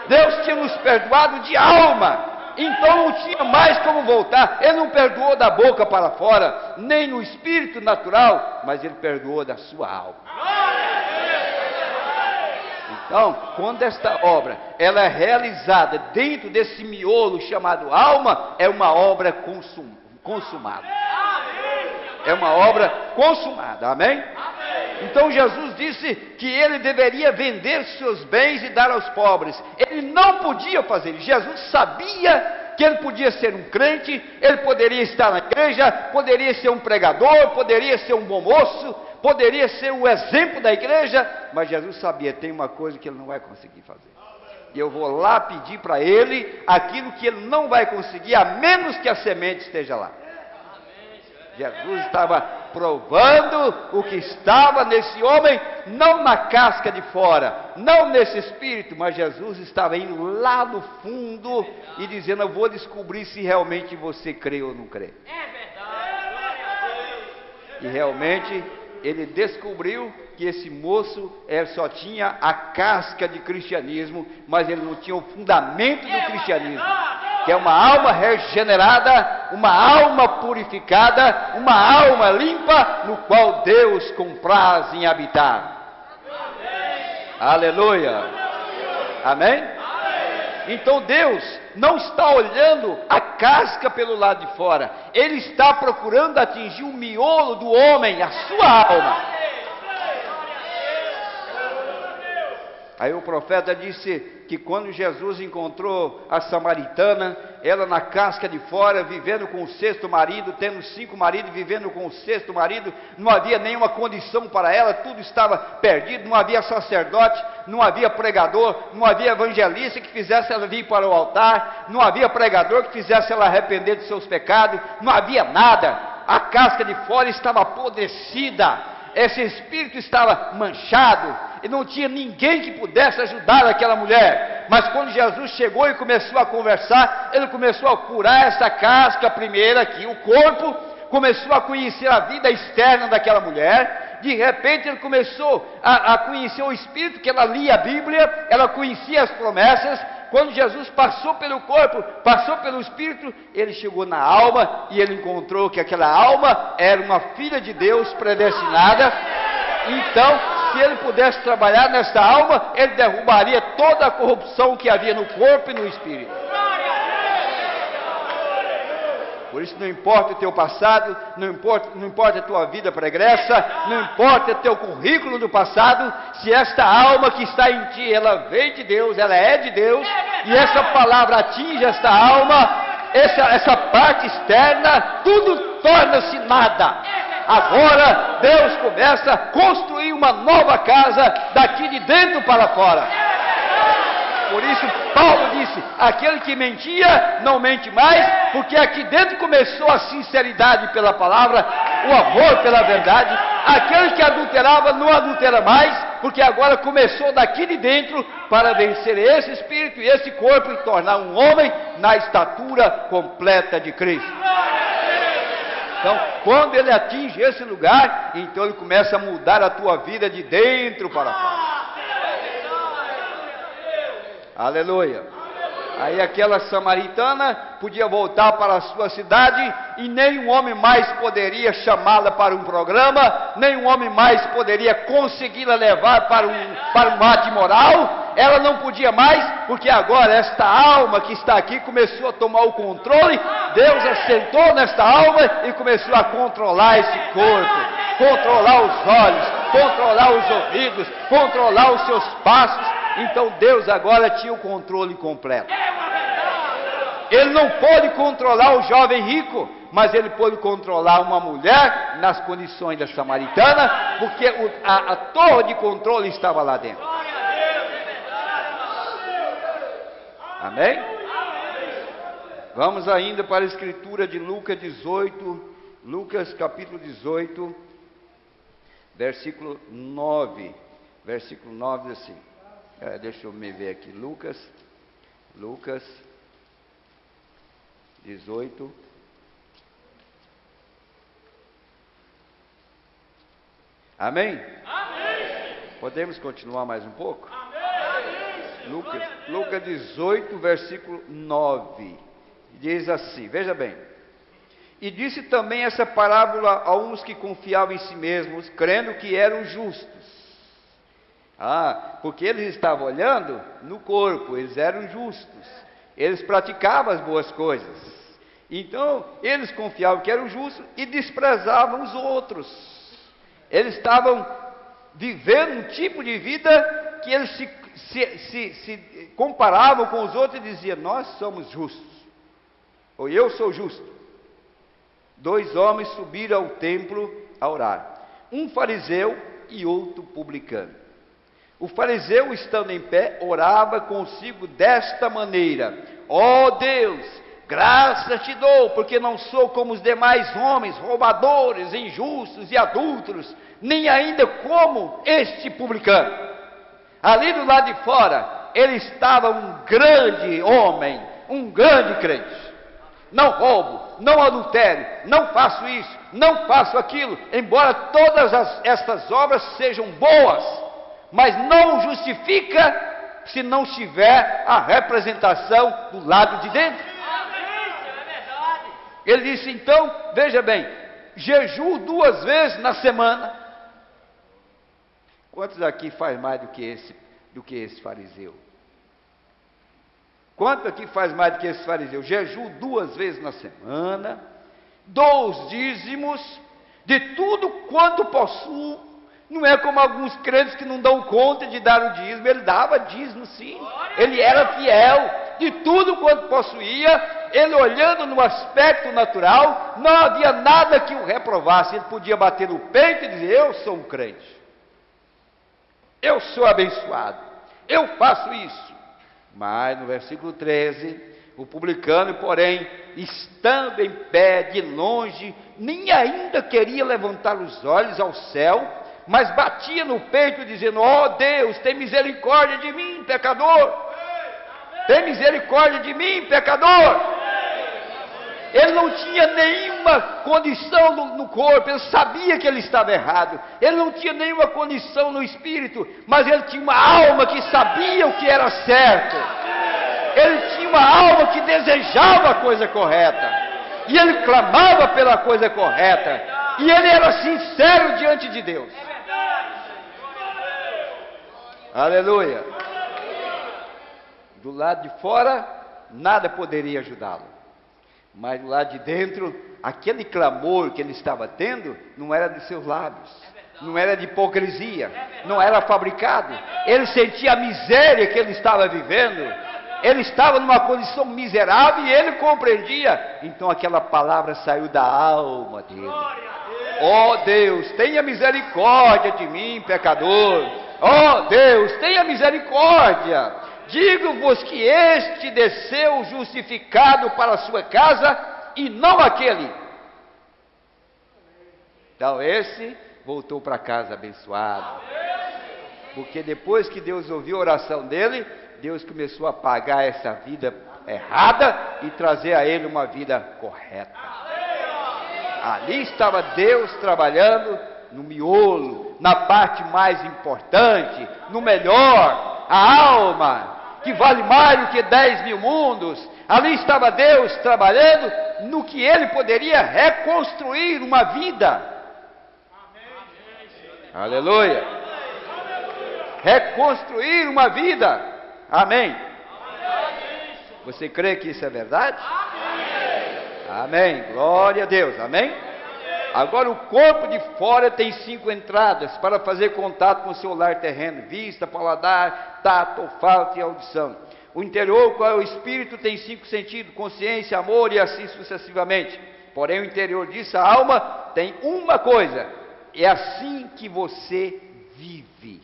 Deus tinha nos perdoado de alma, então não tinha mais como voltar. Ele não perdoou da boca para fora, nem no espírito natural, mas Ele perdoou da sua alma. Então, quando esta obra ela é realizada dentro desse miolo chamado alma, é uma obra consumada. É uma obra consumada, amém? Então Jesus disse que ele deveria vender seus bens e dar aos pobres. Ele não podia fazer isso. Jesus sabia que ele podia ser um crente, ele poderia estar na igreja, poderia ser um pregador, poderia ser um bom moço, poderia ser o exemplo da igreja, mas Jesus sabia, tem uma coisa que ele não vai conseguir fazer. E eu vou lá pedir para ele aquilo que ele não vai conseguir, a menos que a semente esteja lá. Jesus estava provando o que estava nesse homem, não na casca de fora, não nesse espírito, mas Jesus estava indo lá no fundo e dizendo: eu vou descobrir se realmente você crê ou não crê. É verdade, glória a Deus. E realmente ele descobriu que esse moço só tinha a casca de cristianismo, mas ele não tinha o fundamento do cristianismo, que é uma alma regenerada, uma alma purificada, uma alma limpa, no qual Deus compraz em habitar. Aleluia. Amém? Então Deus não está olhando a casca pelo lado de fora, Ele está procurando atingir o miolo do homem, a sua alma. Aí o profeta disse que quando Jesus encontrou a samaritana, ela na casca de fora, vivendo com o sexto marido, tendo 5 maridos, vivendo com o sexto marido, não havia nenhuma condição para ela, tudo estava perdido, não havia sacerdote, não havia pregador, não havia evangelista que fizesse ela vir para o altar, não havia pregador que fizesse ela arrepender de seus pecados, não havia nada, a casca de fora estava apodrecida, esse espírito estava manchado, e não tinha ninguém que pudesse ajudar aquela mulher. Mas quando Jesus chegou e começou a conversar, ele começou a curar essa casca primeira aqui, o corpo, começou a conhecer a vida externa daquela mulher. De repente ele começou a conhecer o espírito, que ela lia a Bíblia, ela conhecia as promessas. Quando Jesus passou pelo corpo, passou pelo espírito, ele chegou na alma e ele encontrou que aquela alma era uma filha de Deus predestinada. Então, se ele pudesse trabalhar nessa alma, ele derrubaria toda a corrupção que havia no corpo e no espírito. Por isso não importa o teu passado, não importa a tua vida pregressa, não importa o teu currículo do passado, se esta alma que está em ti, ela veio de Deus, ela é de Deus, e essa palavra atinge esta alma, essa parte externa, tudo torna-se nada. Agora Deus começa a construir uma nova casa daqui de dentro para fora. Por isso Paulo disse: aquele que mentia não mente mais, porque aqui dentro começou a sinceridade pela palavra, o amor pela verdade. Aquele que adulterava não adultera mais, porque agora começou daqui de dentro para vencer esse espírito e esse corpo e tornar um homem na estatura completa de Cristo. Então, quando ele atinge esse lugar, então ele começa a mudar a tua vida de dentro para fora. Aleluia. Aí aquela samaritana podia voltar para a sua cidade e nenhum homem mais poderia chamá-la para um programa, nenhum homem mais poderia consegui-la levar para um ato imoral. Ela não podia mais, porque agora esta alma que está aqui começou a tomar o controle. Deus assentou nesta alma e começou a controlar esse corpo, controlar os olhos, controlar os ouvidos, controlar os seus passos. Então Deus agora tinha o controle completo. Ele não pôde controlar o jovem rico, mas ele pôde controlar uma mulher nas condições da samaritana, porque a torre de controle estava lá dentro. Amém? Vamos ainda para a escritura de Lucas 18, Lucas capítulo 18, versículo 9. Versículo 9 diz assim. Deixa eu me ver aqui, Lucas 18. Amém? Amém? Podemos continuar mais um pouco? Amém? Lucas 18, versículo 9. Diz assim, veja bem. E disse também essa parábola a uns que confiavam em si mesmos, crendo que eram justos. Porque eles estavam olhando no corpo, eles eram justos, eles praticavam as boas coisas, então eles confiavam que eram justos e desprezavam os outros. Eles estavam vivendo um tipo de vida que eles se comparavam com os outros e diziam: nós somos justos, ou eu sou justo. 2 homens subiram ao templo a orar, um fariseu e outro publicano. O fariseu, estando em pé, orava consigo desta maneira: ó Deus, graças te dou, porque não sou como os demais homens, roubadores, injustos e adúlteros, nem ainda como este publicano. Ali do lado de fora, ele estava um grande homem, um grande crente. Não roubo, não adultério, não faço isso, não faço aquilo, embora todas estas obras sejam boas, mas não justifica se não tiver a representação do lado de dentro. Ele disse: então, veja bem, jejuo 2 vezes na semana. Quantos aqui faz mais do que esse fariseu? Quanto aqui faz mais do que esse fariseu? Jejuo 2 vezes na semana, dou os dízimos de tudo quanto possuo. Não é como alguns crentes que não dão conta de dar o dízimo. Ele dava dízimo sim, ele era fiel de tudo quanto possuía. Ele, olhando no aspecto natural, não havia nada que o reprovasse. Ele podia bater no peito e dizer: eu sou um crente, eu sou abençoado, eu faço isso. Mas no versículo 13, o publicano, porém, estando em pé de longe, nem ainda queria levantar os olhos ao céu, mas batia no peito dizendo: ó Deus, tem misericórdia de mim, pecador. Tem misericórdia de mim, pecador. Ele não tinha nenhuma condição no corpo, ele sabia que ele estava errado, ele não tinha nenhuma condição no espírito, mas ele tinha uma alma que sabia o que era certo, ele tinha uma alma que desejava a coisa correta, e ele clamava pela coisa correta, e ele era sincero diante de Deus. Aleluia. Do lado de fora, nada poderia ajudá-lo. Mas do lado de dentro, aquele clamor que ele estava tendo, não era de seus lábios, não era de hipocrisia, não era fabricado. Ele sentia a miséria que ele estava vivendo, ele estava numa condição miserável e ele compreendia. Então aquela palavra saiu da alma dele: ó Deus, tenha misericórdia de mim, pecador. Ó Deus, tenha misericórdia. Digo-vos que este desceu justificado para a sua casa, e não aquele. Então esse voltou para casa abençoado, porque depois que Deus ouviu a oração dele, Deus começou a apagar essa vida errada e trazer a ele uma vida correta. Ali estava Deus trabalhando no miolo, na parte mais importante, no melhor, a alma, que vale mais do que 10 mil mundos. Ali estava Deus trabalhando no que ele poderia reconstruir uma vida. Aleluia. Reconstruir uma vida. Amém. Você crê que isso é verdade? Amém. Glória a Deus. Amém. Agora, o corpo de fora tem 5 entradas para fazer contato com o seu lar terreno: vista, paladar, tato, olfato e audição. O interior, qual é o espírito, tem 5 sentidos: consciência, amor e assim sucessivamente. Porém, o interior disso, a alma, tem uma coisa: é assim que você vive.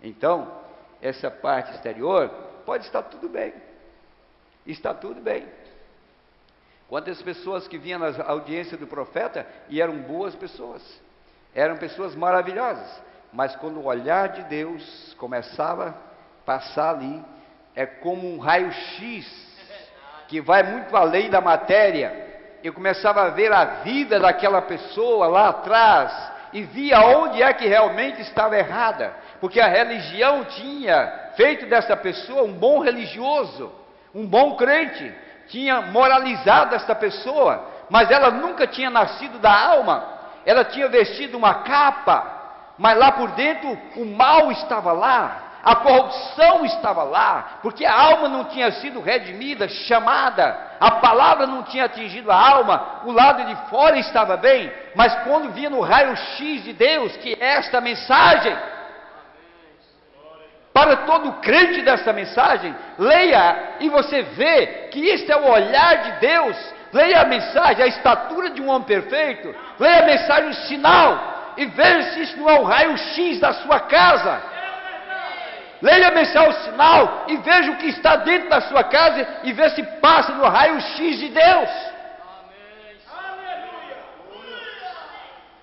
Então, essa parte exterior pode estar tudo bem, está tudo bem. Quantas pessoas que vinham na audiência do profeta e eram boas pessoas, eram pessoas maravilhosas, mas quando o olhar de Deus começava a passar ali, é como um raio-x que vai muito além da matéria. Eu começava a ver a vida daquela pessoa lá atrás e via onde é que realmente estava errada, porque a religião tinha feito dessa pessoa um bom religioso, um bom crente, tinha moralizado esta pessoa, mas ela nunca tinha nascido da alma. Ela tinha vestido uma capa, mas lá por dentro o mal estava lá, a corrupção estava lá, porque a alma não tinha sido redimida, chamada, a palavra não tinha atingido a alma. O lado de fora estava bem, mas quando vinha no raio-x de Deus, que é esta mensagem, Para todo crente dessa mensagem, leia e você vê que isso é o olhar de Deus. Leia a mensagem, a estatura de um homem perfeito. Leia a mensagem, o sinal, e veja se isso não é um raio-x da sua casa. Leia a mensagem, o sinal, e veja o que está dentro da sua casa, e veja se passa no raio-x de Deus.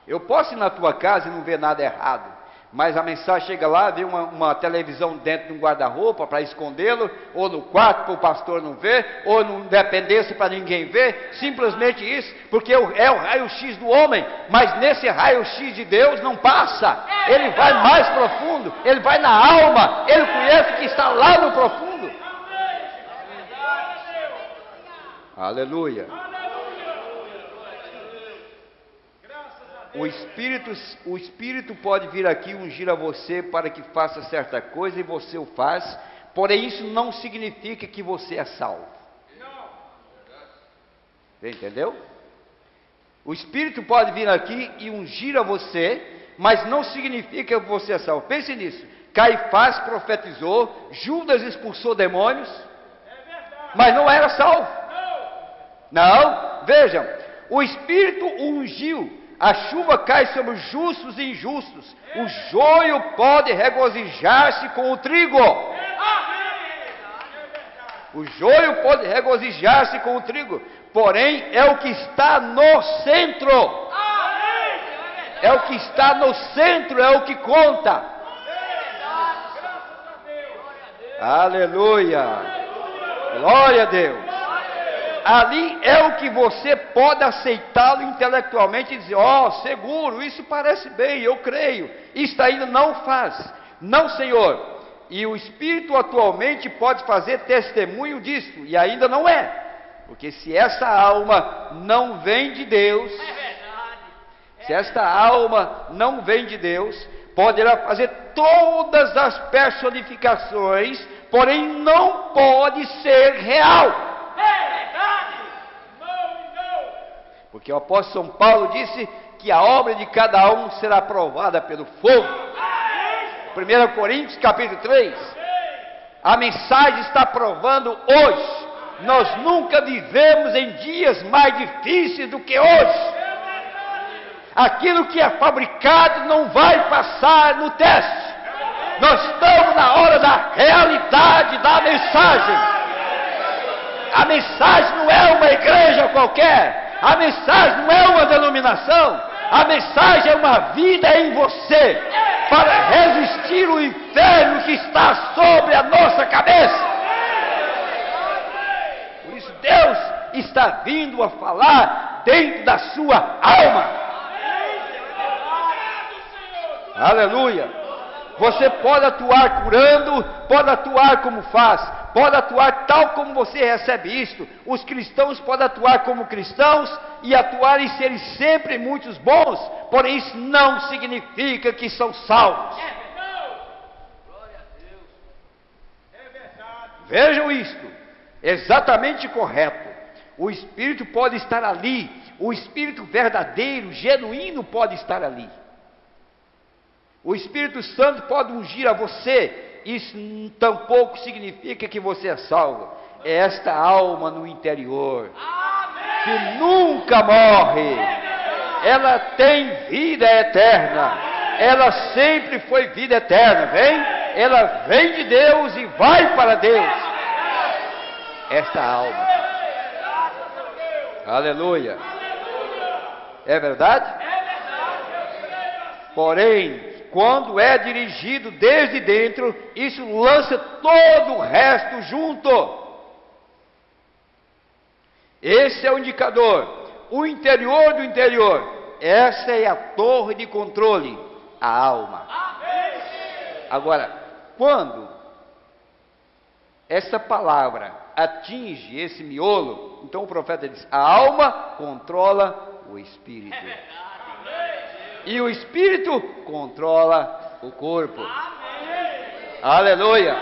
Eu posso ir na tua casa e não ver nada errado, mas a mensagem chega lá, vê uma televisão dentro de um guarda-roupa para escondê-lo, ou no quarto para o pastor não ver, ou no dependência para ninguém ver, simplesmente isso, porque é o raio-x do homem, mas nesse raio-x de Deus não passa, ele vai mais profundo, ele vai na alma, ele conhece o que está lá no profundo. Aleluia. O Espírito pode vir aqui ungir a você para que faça certa coisa e você o faz, porém isso não significa que você é salvo. Você entendeu? O Espírito pode vir aqui e ungir a você, mas não significa que você é salvo. Pense nisso. Caifás profetizou, Judas expulsou demônios, mas não era salvo. Não, vejam, o Espírito ungiu. A chuva cai sobre os justos e injustos. O joio pode regozijar-se com o trigo. O joio pode regozijar-se com o trigo. Porém, é o que está no centro. É o que está no centro, é o que conta. Aleluia. Glória a Deus. Ali é o que você pode aceitá-lo intelectualmente e dizer, seguro, isso parece bem, eu creio. Isto ainda não faz. Não, Senhor. E o Espírito atualmente pode fazer testemunho disso, e ainda não é. Porque se essa alma não vem de Deus, se esta alma não vem de Deus, poderá fazer todas as personificações, porém não pode ser real. Porque o apóstolo São Paulo disse que a obra de cada um será provada pelo fogo. 1 Coríntios capítulo 3. A mensagem está provando hoje. Nós nunca vivemos em dias mais difíceis do que hoje. Aquilo que é fabricado não vai passar no teste. Nós estamos na hora da realidade da mensagem. A mensagem não é uma igreja qualquer. A mensagem não é uma denominação. A mensagem é uma vida em você, para resistir o inferno que está sobre a nossa cabeça. Por isso Deus está vindo a falar dentro da sua alma. Aleluia. Você pode atuar curando, pode atuar como faz, pode atuar tal como você recebe isto. Os cristãos podem atuar como cristãos e atuar e serem sempre muitos bons, porém isso não significa que são salvos. Vejam isto, exatamente correto. O Espírito pode estar ali, o Espírito verdadeiro, genuíno pode estar ali. O Espírito Santo pode ungir a você, isso tampouco significa que você é salvo. É esta alma no interior, que nunca morre, ela tem vida eterna, ela sempre foi vida eterna, ela vem de Deus e vai para Deus. Esta alma, aleluia, é verdade? Porém, quando é dirigido desde dentro, isso lança todo o resto junto. Esse é o indicador, o interior do interior. Essa é a torre de controle, a alma. Agora, quando essa palavra atinge esse miolo, então o profeta diz, a alma controla o espírito. E o Espírito controla o corpo. Aleluia.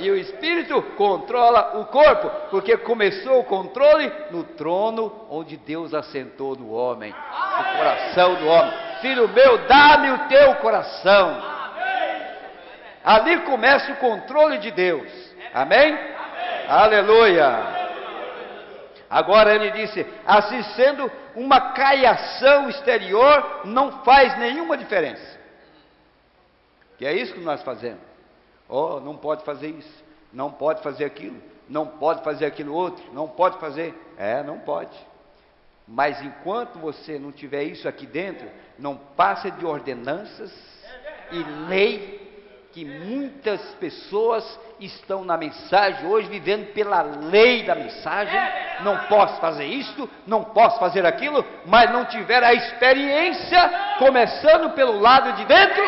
E o Espírito controla o corpo, porque começou o controle no trono onde Deus assentou no homem, no coração do homem. Filho meu, dá-me o teu coração. Ali começa o controle de Deus. Amém? Aleluia. Agora ele disse, assim sendo, uma caiação exterior não faz nenhuma diferença. Que é isso que nós fazemos. Oh, não pode fazer isso, não pode fazer aquilo, não pode fazer aquilo outro, não pode fazer. Não pode. Mas enquanto você não tiver isso aqui dentro, não passa de ordenanças e lei, que muitas pessoas estão na mensagem hoje, vivendo pela lei da mensagem. Não posso fazer isto, não posso fazer aquilo, mas não tiver a experiência, começando pelo lado de dentro.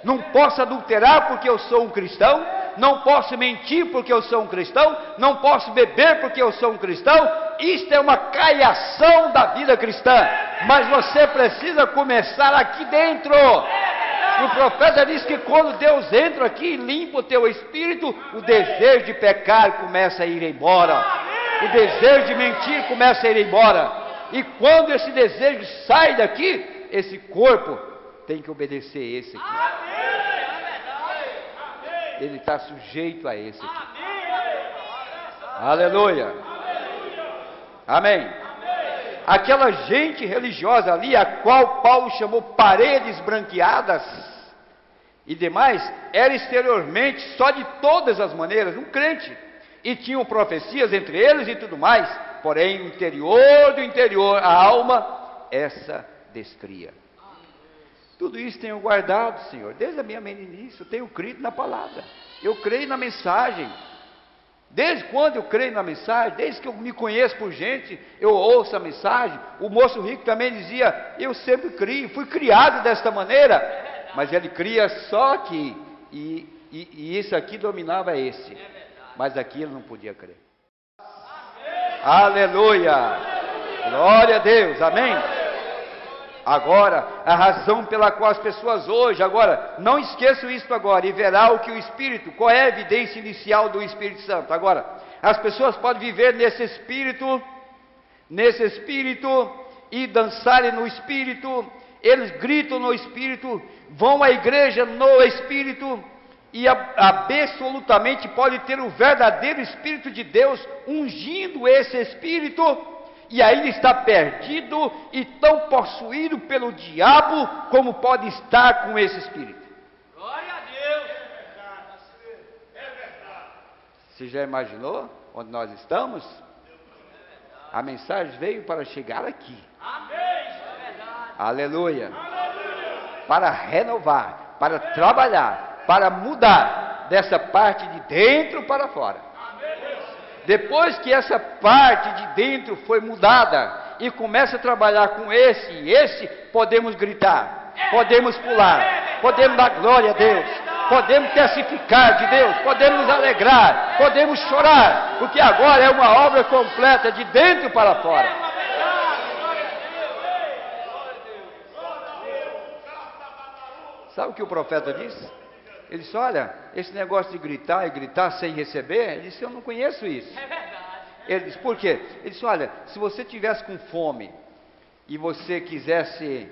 Não posso adulterar porque eu sou um cristão, não posso mentir porque eu sou um cristão, não posso beber porque eu sou um cristão. Isto é uma caiação da vida cristã, mas você precisa começar aqui dentro. E o profeta diz que quando Deus entra aqui e limpa o teu espírito, o desejo de pecar começa a ir embora, o desejo de mentir começa a ir embora, e quando esse desejo sai daqui, esse corpo tem que obedecer esse aqui. Ele está sujeito a esse aqui. Aleluia. Amém. Aquela gente religiosa ali, a qual Paulo chamou paredes branqueadas e demais, era exteriormente só de todas as maneiras um crente, e tinham profecias entre eles e tudo mais, porém no interior do interior, a alma, essa descria. Tudo isso tenho guardado, Senhor, desde a minha meninice. Eu tenho crido na palavra, eu creio na mensagem. Desde quando eu creio na mensagem? Desde que eu me conheço por gente, eu ouço a mensagem. O moço rico também dizia, eu sempre crio, fui criado desta maneira. Mas ele cria só aqui, e isso aqui dominava esse, mas aqui ele não podia crer. Aleluia, glória a Deus, amém. Agora, a razão pela qual as pessoas hoje, agora, não esqueçam isso agora, e verá o que o Espírito, qual é a evidência inicial do Espírito Santo. Agora, as pessoas podem viver nesse Espírito, e dançarem no Espírito, eles gritam no Espírito, vão à igreja no Espírito, e absolutamente pode ter o verdadeiro Espírito de Deus, ungindo esse Espírito, e ainda está perdido e tão possuído pelo diabo como pode estar com esse espírito. Glória a Deus. Você já imaginou onde nós estamos? A mensagem veio para chegar aqui. Amém. Aleluia. Para renovar, para trabalhar, para mudar dessa parte de dentro para fora. Depois que essa parte de dentro foi mudada e começa a trabalhar com esse e esse, podemos gritar, podemos pular, podemos dar glória a Deus, podemos testificar de Deus, podemos nos alegrar, podemos chorar, porque agora é uma obra completa de dentro para fora. Sabe o que o profeta disse? Ele disse, olha, esse negócio de gritar e gritar sem receber, ele disse, eu não conheço isso. Ele disse, por quê? Ele disse, olha, se você tivesse com fome e você quisesse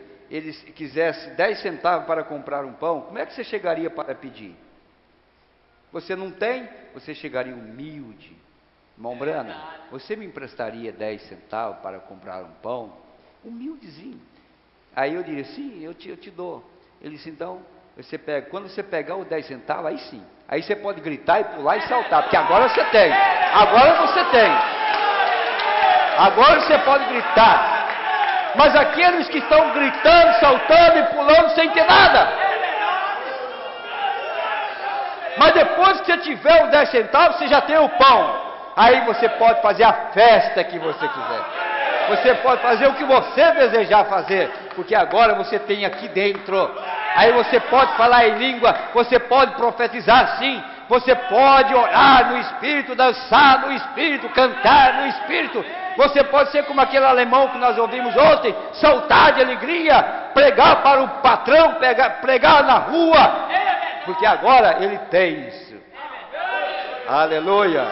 10 centavos para comprar um pão, como é que você chegaria para pedir? Você não tem? Você chegaria humilde. Irmão Brana, você me emprestaria 10 centavos para comprar um pão? Humildezinho. Aí eu diria, sim, eu te dou. Ele disse, então, quando você pegar os 10 centavos, aí sim. Aí você pode gritar e pular e saltar, porque agora você tem. Agora você tem. Agora você pode gritar. Mas aqueles que estão gritando, saltando e pulando sem ter nada. Mas depois que você tiver os 10 centavos, você já tem o pão. Aí você pode fazer a festa que você quiser. Você pode fazer o que você desejar fazer, porque agora você tem aqui dentro. Aí você pode falar em língua, você pode profetizar sim, você pode orar no Espírito, dançar no Espírito, cantar no Espírito. Você pode ser como aquele alemão que nós ouvimos ontem, saltar de alegria, pregar para o patrão, pregar na rua, porque agora ele tem isso. Aleluia.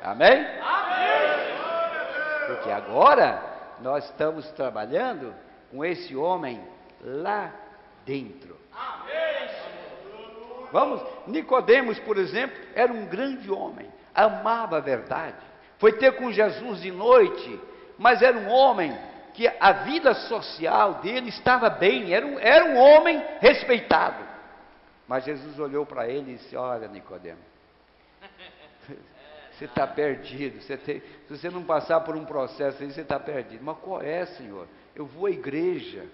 Amém? Porque agora nós estamos trabalhando com esse homem lá dentro. Vamos, Nicodemos, por exemplo, era um grande homem, amava a verdade, foi ter com Jesus de noite, mas era um homem que a vida social dele estava bem, era um homem respeitado. Mas Jesus olhou para ele e disse: olha, Nicodemo, você está perdido, se você não passar por um processo aí, você está perdido. Mas qual é, Senhor? Eu vou à igreja,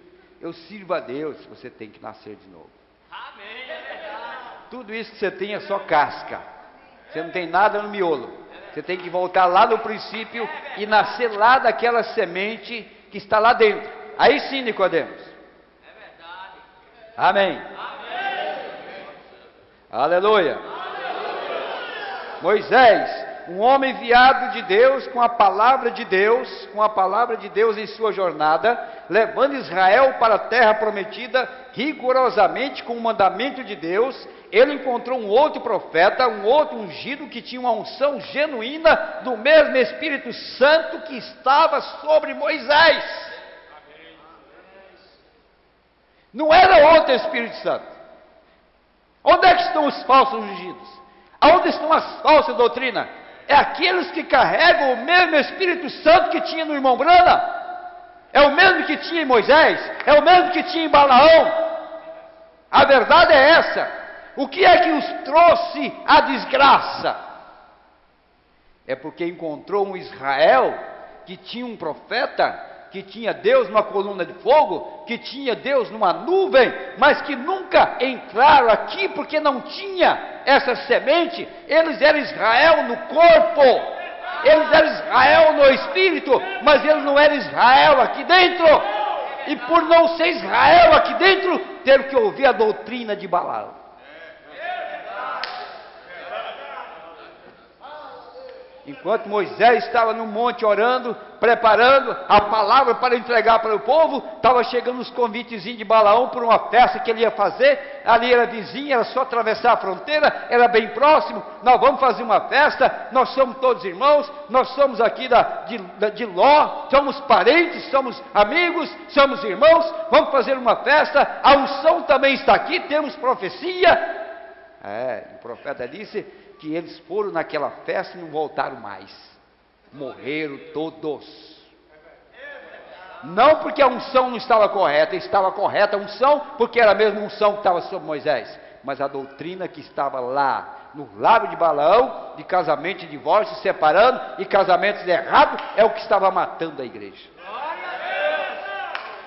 eu sirvo a Deus. Você tem que nascer de novo. Amém, é verdade. Tudo isso que você tem é só casca, você não tem nada no miolo. Você tem que voltar lá no princípio e nascer lá daquela semente que está lá dentro. Aí sim, Nicodemos. É verdade. Amém. Aleluia. Moisés, um homem enviado de Deus, com a palavra de Deus em sua jornada, levando Israel para a terra prometida, rigorosamente com o mandamento de Deus. Ele encontrou um outro profeta, um outro ungido, que tinha uma unção genuína do mesmo Espírito Santo que estava sobre Moisés. Não era outro Espírito Santo. Onde é que estão os falsos ungidos? Aonde estão as falsas doutrinas? É aqueles que carregam o mesmo Espírito Santo que tinha no irmão Brana. É o mesmo que tinha em Moisés, é o mesmo que tinha em Balaão. A verdade é essa. O que é que os trouxe à desgraça? É porque encontrou um Israel que tinha um profeta, que tinha Deus numa coluna de fogo, que tinha Deus numa nuvem, mas que nunca entraram aqui porque não tinha essa semente. Eles eram Israel no corpo, eles eram Israel no espírito, mas eles não eram Israel aqui dentro. E por não ser Israel aqui dentro, teve que ouvir a doutrina de Balaão. Enquanto Moisés estava no monte orando, preparando a palavra para entregar para o povo, estava chegando os convitezinhos de Balaão para uma festa que ele ia fazer. Ali era vizinho, era só atravessar a fronteira, era bem próximo. Nós vamos fazer uma festa, nós somos todos irmãos, nós somos aqui de Ló, somos parentes, somos amigos, somos irmãos, vamos fazer uma festa. A unção também está aqui, temos profecia. O profeta disse que eles foram naquela festa e não voltaram mais. Morreram todos. Não porque a unção não estava correta a unção, porque era a mesma unção que estava sobre Moisés, mas a doutrina que estava lá, no lábio de Balaão, de casamento e divórcio, separando, e casamentos errados, é o que estava matando a igreja.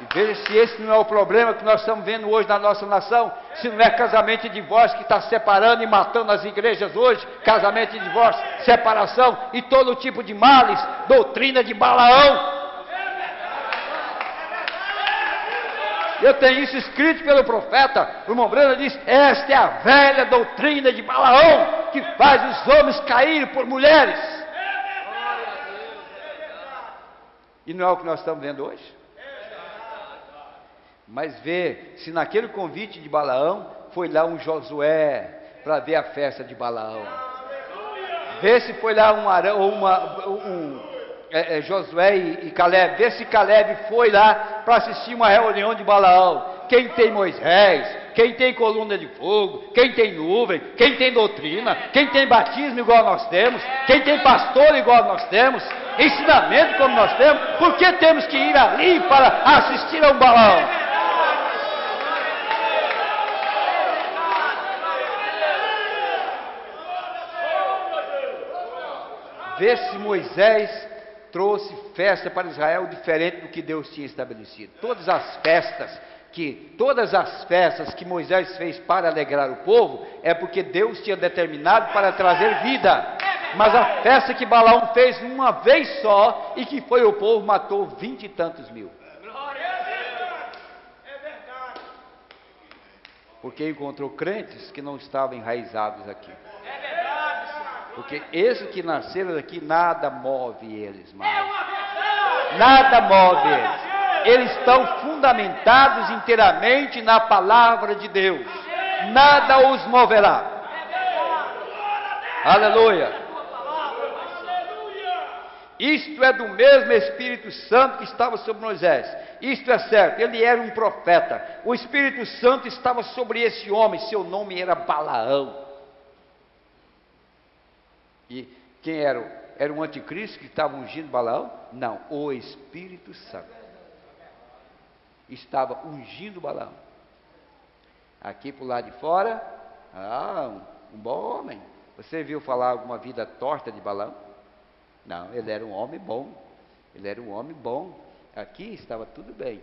E veja se esse não é o problema que nós estamos vendo hoje na nossa nação. Se não é casamento e divórcio que está separando e matando as igrejas hoje, casamento e divórcio, separação e todo tipo de males, doutrina de Balaão. Eu tenho isso escrito pelo profeta. O irmão Brana diz: esta é a velha doutrina de Balaão, que faz os homens caírem por mulheres. E não é o que nós estamos vendo hoje? Mas vê, se naquele convite de Balaão, foi lá um Josué para ver a festa de Balaão. Vê se foi lá Josué e Caleb. Vê se Caleb foi lá para assistir uma reunião de Balaão. Quem tem Moisés, quem tem coluna de fogo, quem tem nuvem, quem tem doutrina, quem tem batismo igual nós temos, quem tem pastor igual nós temos, ensinamento como nós temos. Por que temos que ir ali para assistir a um Balaão? Vê se Moisés trouxe festa para Israel diferente do que Deus tinha estabelecido. Todas as festas que Moisés fez para alegrar o povo, é porque Deus tinha determinado para trazer vida. Mas a festa que Balaão fez uma vez só, e que foi o povo, matou 20 e tantos mil. Porque encontrou crentes que não estavam enraizados aqui. Porque esses que nasceram aqui, nada move eles mais. Nada move eles. Eles estão fundamentados inteiramente na palavra de Deus. Nada os moverá. Aleluia. Isto é do mesmo Espírito Santo que estava sobre Moisés. Isto é certo, ele era um profeta. O Espírito Santo estava sobre esse homem, seu nome era Balaão. E quem era? Era um anticristo que estava ungindo Balaão? Não, o Espírito Santo estava ungindo Balaão. Aqui para o lado de fora, um bom homem. Você viu falar alguma vida torta de Balaão? Não, ele era um homem bom. Ele era um homem bom. Aqui estava tudo bem,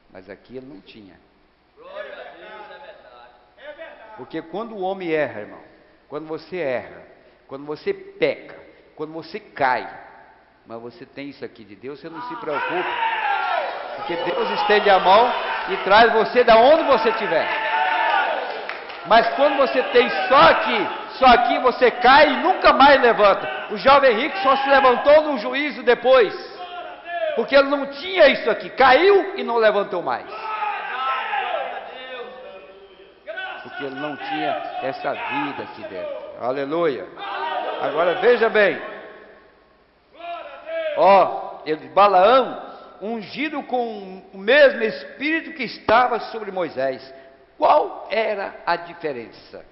mas aqui ele não tinha. Glória a Deus, é verdade. É verdade. Porque quando o homem erra, irmão, quando você erra, quando você peca, quando você cai, mas você tem isso aqui de Deus, você não se preocupa, porque Deus estende a mão e traz você da onde você estiver. Mas quando você tem só aqui você cai e nunca mais levanta. O jovem rico só se levantou no juízo depois, porque ele não tinha isso aqui, caiu e não levantou mais, porque ele não tinha essa vida aqui dentro. Aleluia. Agora veja bem, Balaão, ungido com o mesmo Espírito que estava sobre Moisés. Qual era a diferença?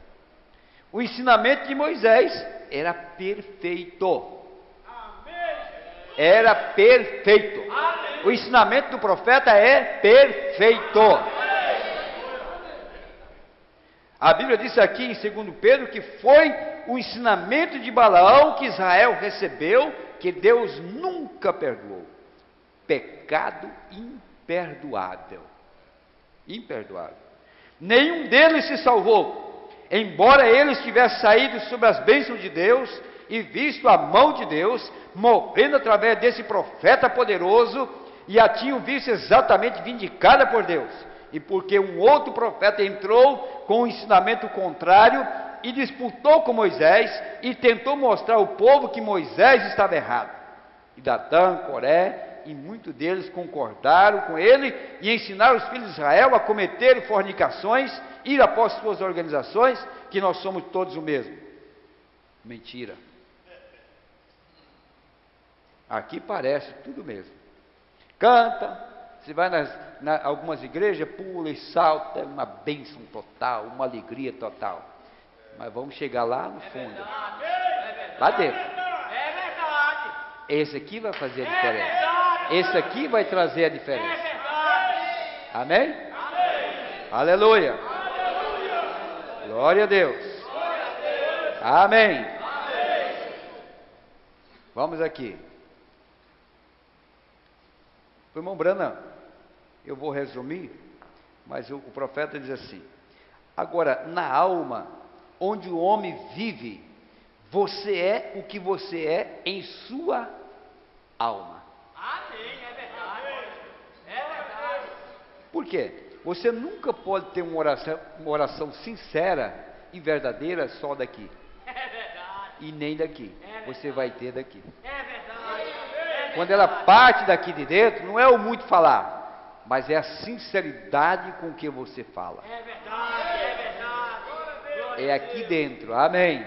O ensinamento de Moisés era perfeito. Era perfeito. O ensinamento do profeta é perfeito. A Bíblia diz aqui em 2 Pedro que foi o ensinamento de Balaão que Israel recebeu, que Deus nunca perdoou. Pecado imperdoável. Imperdoável. Nenhum deles se salvou, embora eles tivessem saído sob as bênçãos de Deus e visto a mão de Deus, movendo através desse profeta poderoso, e a tinham visto exatamente vindicada por Deus. E porque um outro profeta entrou com um ensinamento contrário e disputou com Moisés e tentou mostrar ao povo que Moisés estava errado. E Datã, Coré e muitos deles concordaram com ele e ensinaram os filhos de Israel a cometer fornicações, ir após suas organizações, que nós somos todos o mesmo. Mentira. Aqui parece tudo mesmo. Canta, você vai algumas igrejas, pula e salta, é uma bênção total, uma alegria total. Mas vamos chegar lá no fundo, lá dentro. É verdade. Esse aqui vai fazer a diferença. Esse aqui vai trazer a diferença. É verdade. Amém? Amém. Aleluia. Glória a Deus. Amém. Vamos aqui. Irmão Branham, eu vou resumir, mas o profeta diz assim: agora, na alma, onde o homem vive, você é o que você é em sua alma. Amém, é verdade. É verdade. Por quê? Você nunca pode ter uma oração sincera e verdadeira só daqui. É verdade. E nem daqui. Você vai ter daqui. É verdade. Quando ela parte daqui de dentro, não é o muito falar, mas é a sinceridade com que você fala. É verdade, é verdade. É aqui dentro, amém.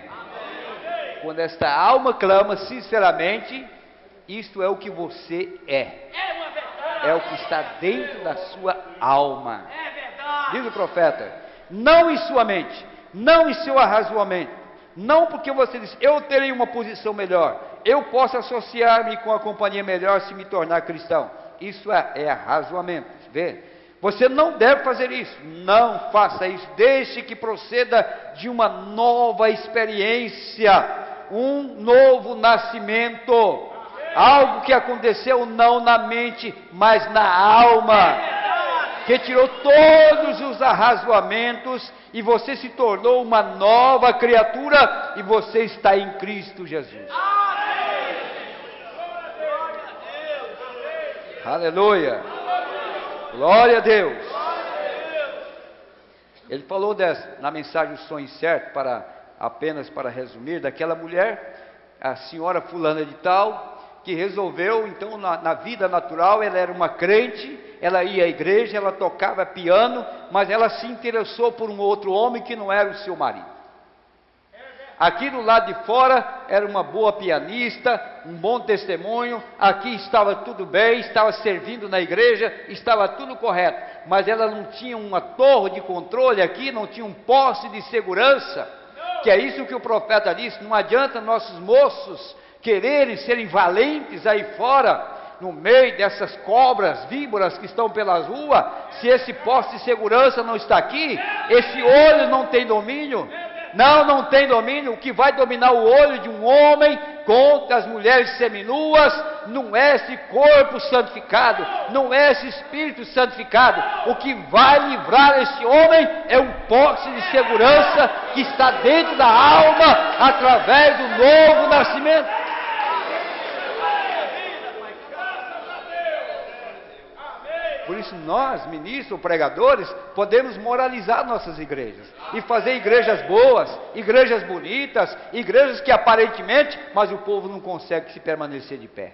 Quando esta alma clama sinceramente, isto é o que você é. É uma verdade. É o que está dentro da sua alma. É verdade. Diz o profeta: não em sua mente, não em seu arrazoamento, não porque você diz, eu terei uma posição melhor, eu posso associar-me com a companhia melhor se me tornar cristão. Isso é arrazoamento, vê? Você não deve fazer isso, não faça isso, deixe que proceda de uma nova experiência, um novo nascimento, algo que aconteceu não na mente, mas na alma, que tirou todos os arrazoamentos e você se tornou uma nova criatura e você está em Cristo Jesus. Aleluia. Glória a Deus. Ele falou na mensagem O Sonho Certo, apenas para resumir, daquela mulher, a senhora fulana de tal, que resolveu, então, na vida natural, ela era uma crente, ela ia à igreja, ela tocava piano, mas ela se interessou por um outro homem que não era o seu marido. Aqui do lado de fora, era uma boa pianista, um bom testemunho, aqui estava tudo bem, estava servindo na igreja, estava tudo correto, mas ela não tinha uma torre de controle aqui, não tinha um poste de segurança, que é isso que o profeta disse. Não adianta nossos moços quererem serem valentes aí fora, no meio dessas cobras, víboras que estão pelas ruas, se esse poste de segurança não está aqui, esse olho não tem domínio. Não tem domínio. O que vai dominar o olho de um homem contra as mulheres seminuas não é esse corpo santificado, não é esse espírito santificado. O que vai livrar esse homem é um poste de segurança que está dentro da alma através do novo nascimento. Por isso nós, ministros, pregadores, podemos moralizar nossas igrejas e fazer igrejas boas, igrejas bonitas, igrejas que aparentemente, mas o povo não consegue se permanecer de pé.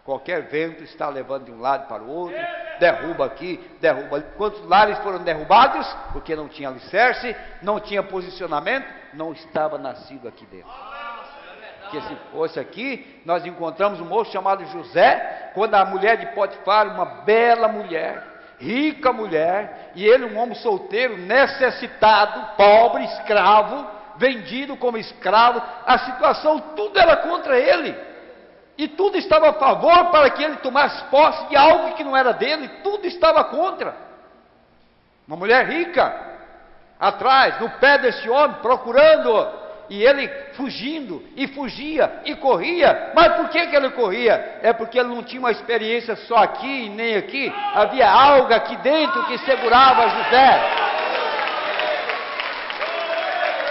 Qualquer vento está levando de um lado para o outro, derruba aqui, derruba ali. Quantos lares foram derrubados? Porque não tinha alicerce, não tinha posicionamento, não estava nascido aqui dentro. Porque se fosse aqui, nós encontramos um moço chamado José, quando a mulher de Potifar, uma bela mulher, rica mulher, e ele um homem solteiro, necessitado, pobre, escravo, vendido como escravo, a situação tudo era contra ele, e tudo estava a favor para que ele tomasse posse de algo que não era dele, tudo estava contra. Uma mulher rica, atrás, no pé desse homem, procurando-o, e ele fugindo, e fugia, e corria. Mas por que ele corria? É porque ele não tinha uma experiência só aqui e nem aqui. Havia algo aqui dentro que segurava José.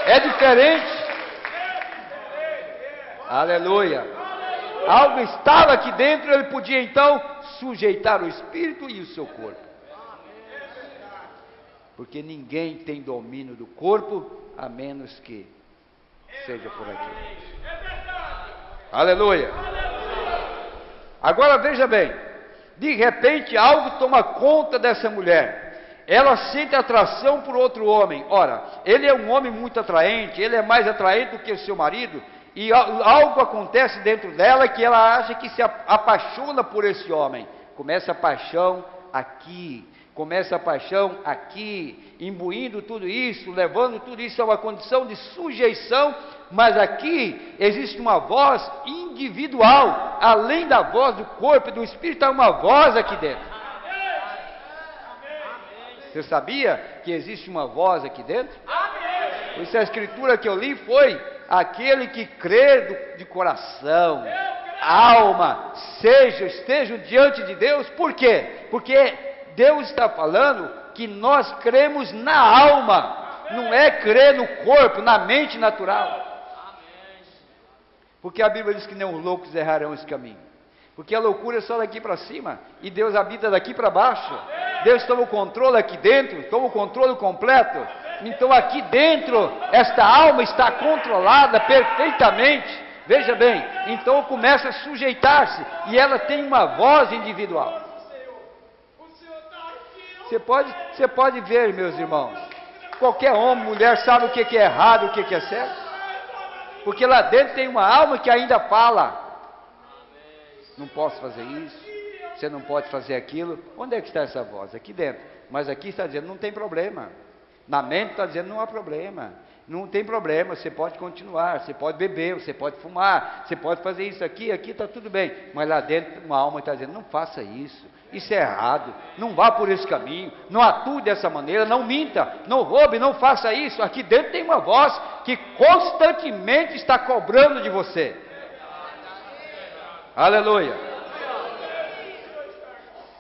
É diferente. Aleluia. Algo estava aqui dentro, ele podia então sujeitar o espírito e o seu corpo. Porque ninguém tem domínio do corpo, a menos que seja por aqui. Aleluia. Agora veja bem, de repente algo toma conta dessa mulher. Ela sente atração por outro homem. Ora, ele é um homem muito atraente, ele é mais atraente do que o seu marido, e algo acontece dentro dela que ela acha que se apaixona por esse homem. Começa a paixão aqui, começa a paixão aqui, imbuindo tudo isso, levando tudo isso a uma condição de sujeição, mas aqui existe uma voz individual, além da voz do corpo e do espírito, há uma voz aqui dentro. Você sabia que existe uma voz aqui dentro? Por isso a escritura que eu li foi: aquele que crê de coração, alma, esteja diante de Deus. Por quê? Porque Deus está falando que nós cremos na alma, não é crer no corpo, na mente natural. Porque a Bíblia diz que nem os loucos errarão esse caminho. Porque a loucura é só daqui para cima, e Deus habita daqui para baixo. Deus toma o controle aqui dentro, toma o controle completo. Então aqui dentro, esta alma está controlada perfeitamente. Veja bem, então começa a sujeitar-se, e ela tem uma voz individual. Você pode ver, meus irmãos, qualquer homem, mulher sabe o que é errado, o que é certo, porque lá dentro tem uma alma que ainda fala: não posso fazer isso, você não pode fazer aquilo. Onde é que está essa voz? Aqui dentro. Mas aqui está dizendo: não tem problema. Na mente está dizendo: não há problema, não tem problema, você pode continuar, você pode beber, você pode fumar, você pode fazer isso aqui está tudo bem. Mas lá dentro uma alma está dizendo: não faça isso, isso é errado, não vá por esse caminho, não atue dessa maneira, não minta, não roube, não faça isso. Aqui dentro tem uma voz que constantemente está cobrando de você. Aleluia.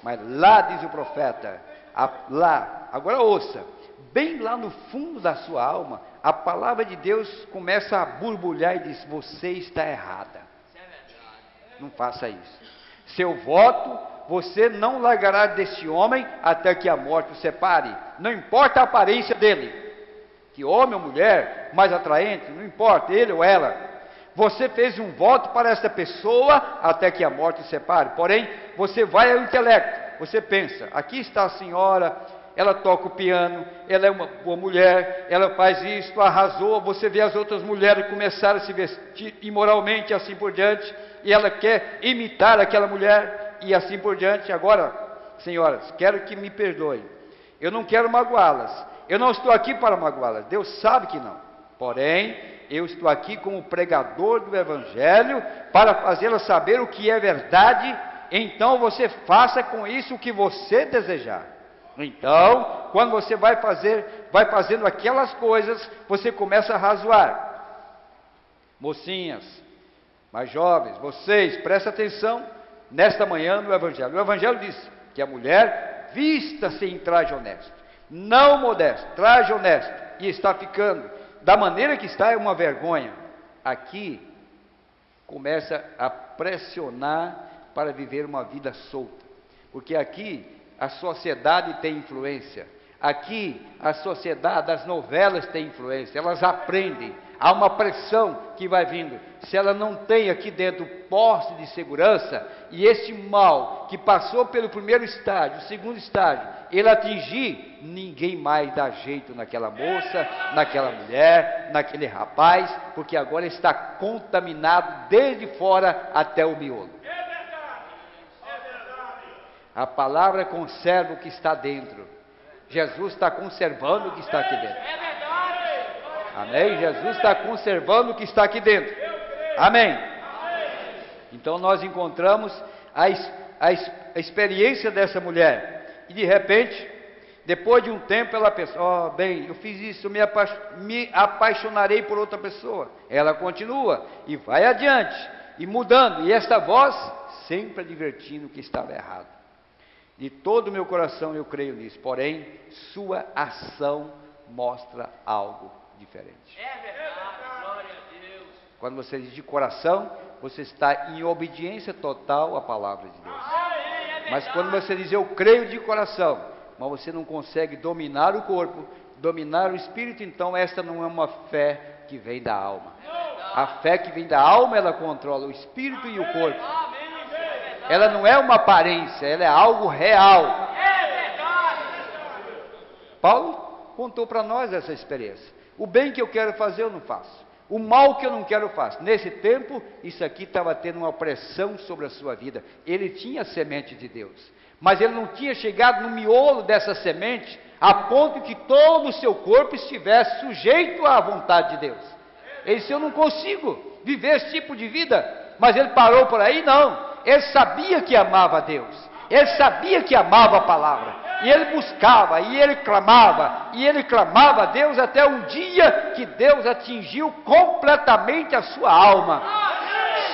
Mas lá diz o profeta, lá, agora ouça, bem lá no fundo da sua alma, a palavra de Deus começa a borbulhar e diz: você está errada, não faça isso. Seu voto, você não largará deste homem até que a morte o separe. Não importa a aparência dele, que homem ou mulher, mais atraente, não importa, ele ou ela. Você fez um voto para essa pessoa até que a morte o separe. Porém, você vai ao intelecto, você pensa: aqui está a senhora, ela toca o piano, ela é uma boa mulher, ela faz isso, arrasou. Você vê as outras mulheres começarem a se vestir imoralmente, assim por diante, e ela quer imitar aquela mulher, e assim por diante. Agora, senhoras, quero que me perdoem, eu não quero magoá-las, eu não estou aqui para magoá-las, Deus sabe que não, porém, eu estou aqui como pregador do Evangelho, para fazê-las saber o que é verdade. Então você faça com isso o que você desejar. Então, quando você vai fazendo aquelas coisas, você começa a razoar. Mocinhas, mais jovens, vocês, prestem atenção nesta manhã no Evangelho. O Evangelho diz que a mulher vista-se em traje honesto, não modesto, traje honesto, e está ficando da maneira que está, é uma vergonha. Aqui começa a pressionar para viver uma vida solta, porque aqui a sociedade tem influência, aqui a sociedade, as novelas têm influência, elas aprendem, há uma pressão que vai vindo. Se ela não tem aqui dentro posse de segurança, e esse mal que passou pelo primeiro estágio, o segundo estágio, ele atingir, ninguém mais dá jeito naquela moça, naquela mulher, naquele rapaz, porque agora está contaminado desde fora até o miolo. A palavra conserva o que está dentro. Jesus está conservando o que está aqui dentro. Amém? Jesus está conservando o que está aqui dentro. Amém? Então nós encontramos a experiência dessa mulher. E de repente, depois de um tempo, ela pensa: ó, bem, eu fiz isso, me apaixonarei por outra pessoa. Ela continua e vai adiante, e mudando. E esta voz sempre advertindo que estava errado. De todo o meu coração eu creio nisso, porém, sua ação mostra algo diferente. É verdade, glória a Deus. Quando você diz de coração, você está em obediência total à palavra de Deus. Mas quando você diz eu creio de coração, mas você não consegue dominar o corpo, dominar o espírito, então esta não é uma fé que vem da alma. A fé que vem da alma, ela controla o espírito e o corpo. Ela não é uma aparência, ela é algo real. Paulo contou para nós essa experiência. O bem que eu quero fazer eu não faço, o mal que eu não quero eu faço. Nesse tempo, isso aqui estava tendo uma pressão sobre a sua vida. Ele tinha a semente de Deus, mas ele não tinha chegado no miolo dessa semente, a ponto que todo o seu corpo estivesse sujeito à vontade de Deus. Ele disse: eu não consigo viver esse tipo de vida. Mas ele parou por aí? Não. Ele sabia que amava a Deus, ele sabia que amava a palavra, e ele buscava, e ele clamava a Deus, até um dia que Deus atingiu completamente a sua alma.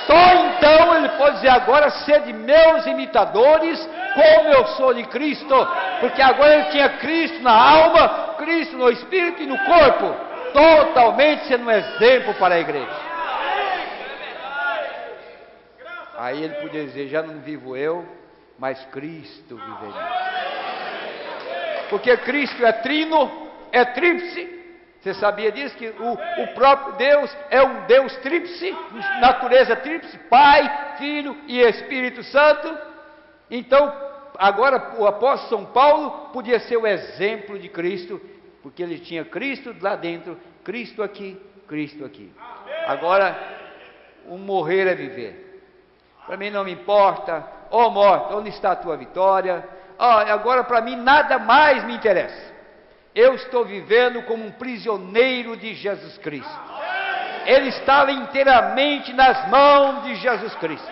Só então ele pode dizer: agora sede meus imitadores, como eu sou de Cristo, porque agora ele tinha Cristo na alma, Cristo no espírito e no corpo, totalmente sendo um exemplo para a igreja. Aí ele podia dizer: já não vivo eu, mas Cristo vive em mim. Porque Cristo é trino, é tríplice. Você sabia disso? Que o próprio Deus é um Deus tríplice, natureza tríplice, Pai, Filho e Espírito Santo. Então, agora o apóstolo São Paulo podia ser o exemplo de Cristo, porque ele tinha Cristo lá dentro, Cristo aqui, Cristo aqui. Agora, o morrer é viver. Para mim não me importa, ó morte, onde está a tua vitória? Agora para mim nada mais me interessa. Eu estou vivendo como um prisioneiro de Jesus Cristo. Ele estava inteiramente nas mãos de Jesus Cristo.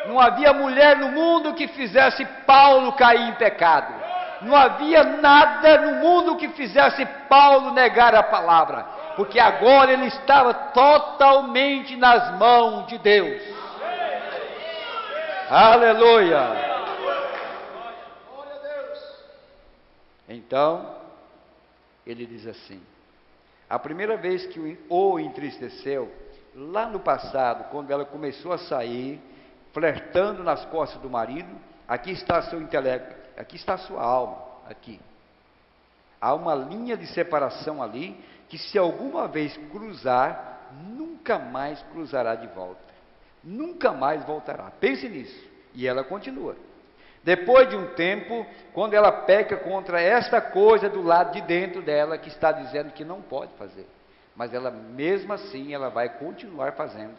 Não havia mulher no mundo que fizesse Paulo cair em pecado. Não havia nada no mundo que fizesse Paulo negar a palavra, porque agora ele estava totalmente nas mãos de Deus. Aleluia! Então, ele diz assim: a primeira vez que o entristeceu, lá no passado, quando ela começou a sair, flertando nas costas do marido, aqui está seu intelecto, aqui está a sua alma, aqui. Há uma linha de separação ali, que se alguma vez cruzar, nunca mais cruzará de volta. Nunca mais voltará. Pense nisso. E ela continua. Depois de um tempo, quando ela peca contra esta coisa do lado de dentro dela, que está dizendo que não pode fazer, mas ela mesmo assim, ela vai continuar fazendo,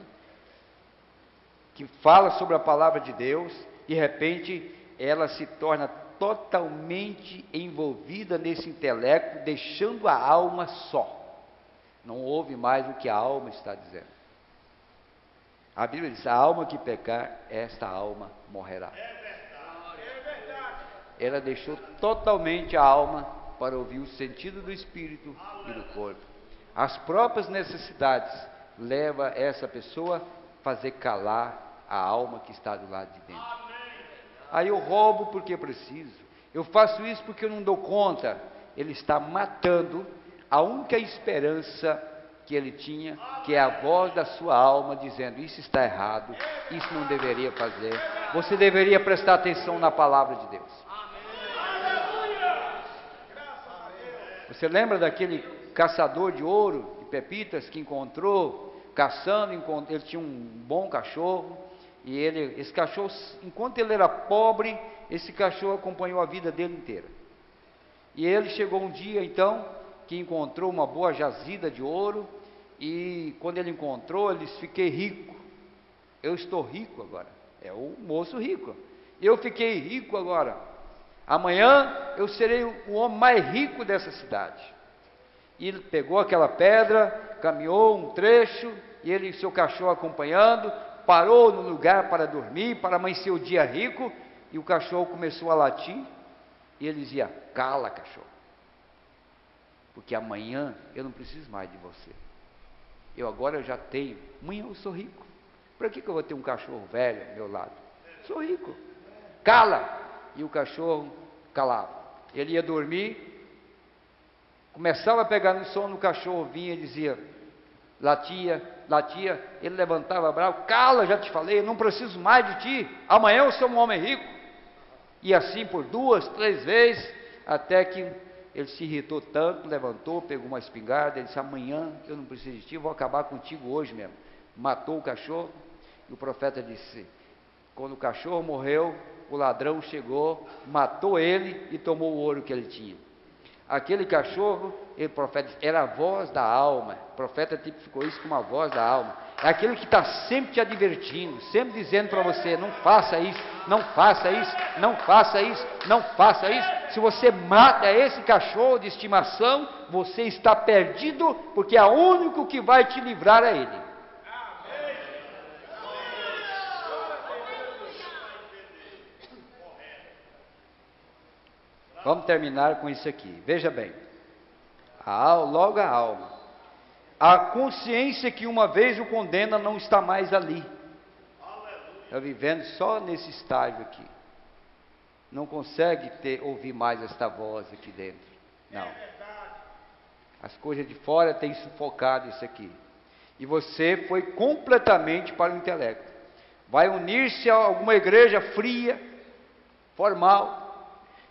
que fala sobre a palavra de Deus, de repente, ela se torna totalmente envolvida nesse intelecto, deixando a alma só. Não ouve mais o que a alma está dizendo. A Bíblia diz: a alma que pecar, esta alma morrerá. Ela deixou totalmente a alma para ouvir o sentido do espírito e do corpo. As próprias necessidades levam essa pessoa a fazer calar a alma que está do lado de dentro. Aí eu roubo porque preciso, eu faço isso porque eu não dou conta. Ele está matando a única esperança que ele tinha, que é a voz da sua alma dizendo: isso está errado, isso não deveria fazer, você deveria prestar atenção na palavra de Deus. Você lembra daquele caçador de ouro, de pepitas, que encontrou, caçando, ele tinha um bom cachorro, e esse cachorro, enquanto ele era pobre, esse cachorro acompanhou a vida dele inteira. E ele chegou um dia, então, que encontrou uma boa jazida de ouro, e quando ele encontrou, ele disse: fiquei rico, eu estou rico agora. É o moço rico. Eu fiquei rico agora. Amanhã eu serei o homem mais rico dessa cidade. E ele pegou aquela pedra, caminhou um trecho, e ele e seu cachorro acompanhando, parou no lugar para dormir, para amanhecer o dia rico, e o cachorro começou a latir, e ele dizia: cala, cachorro, porque amanhã eu não preciso mais de você. Agora eu já tenho, amanhã eu sou rico. Para que eu vou ter um cachorro velho ao meu lado? Sou rico. Cala! E o cachorro calava. Ele ia dormir, começava a pegar no sono, o cachorro vinha e dizia, latia, latia, ele levantava bravo: cala, já te falei, eu não preciso mais de ti, amanhã eu sou um homem rico. E assim por 2, 3 vezes, até que ele se irritou tanto, levantou, pegou uma espingarda, ele disse: amanhã eu não preciso de ti, vou acabar contigo hoje mesmo. Matou o cachorro, e o profeta disse: quando o cachorro morreu, o ladrão chegou, matou ele e tomou o ouro que ele tinha. Aquele cachorro, o profeta disse, era a voz da alma. O profeta tipificou isso como a voz da alma. É aquele que está sempre te advertindo, sempre dizendo para você: não faça isso, não faça isso, não faça isso, não faça isso. Se você mata esse cachorro de estimação, você está perdido, porque é o único que vai te livrar a ele. Vamos terminar com isso aqui. Veja bem, logo a alma, a consciência que uma vez o condena não está mais ali. Está vivendo só nesse estágio aqui. Não consegue ouvir mais esta voz aqui dentro. Não. As coisas de fora têm sufocado isso aqui. E você foi completamente para o intelecto. Vai unir-se a alguma igreja fria, formal,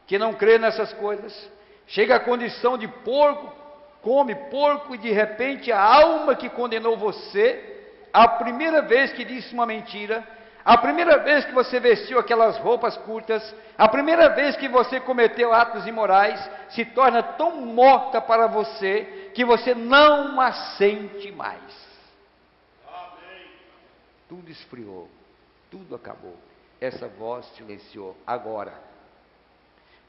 que não crê nessas coisas, chega à condição de porco, come porco, e de repente a alma que condenou você, a primeira vez que disse uma mentira, a primeira vez que você vestiu aquelas roupas curtas, a primeira vez que você cometeu atos imorais, se torna tão morta para você, que você não a sente mais. Tudo esfriou, tudo acabou, essa voz silenciou. Agora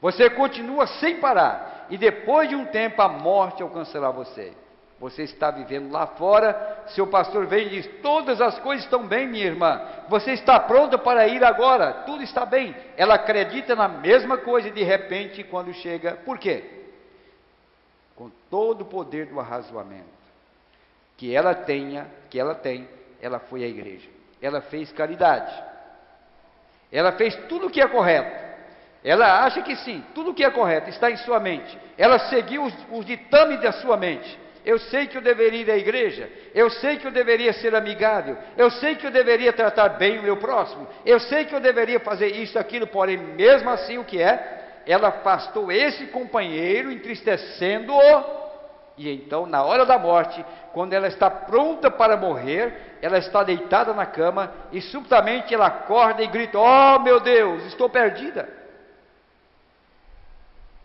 você continua sem parar, e depois de um tempo a morte alcançará você. Você está vivendo lá fora, seu pastor vem e diz: todas as coisas estão bem, minha irmã, você está pronta para ir agora, tudo está bem. Ela acredita na mesma coisa, e de repente, quando chega, por quê? Com todo o poder do arrazoamento que ela tem, ela foi à igreja, ela fez caridade, ela fez tudo o que é correto. Ela acha que sim, tudo que é correto está em sua mente. Ela seguiu os ditames da sua mente. Eu sei que eu deveria ir à igreja, eu sei que eu deveria ser amigável, eu sei que eu deveria tratar bem o meu próximo, eu sei que eu deveria fazer isso, aquilo, porém, mesmo assim, o que é? Ela afastou esse companheiro, entristecendo-o, e então, na hora da morte, quando ela está pronta para morrer, ela está deitada na cama e subitamente ela acorda e grita: oh meu Deus, estou perdida.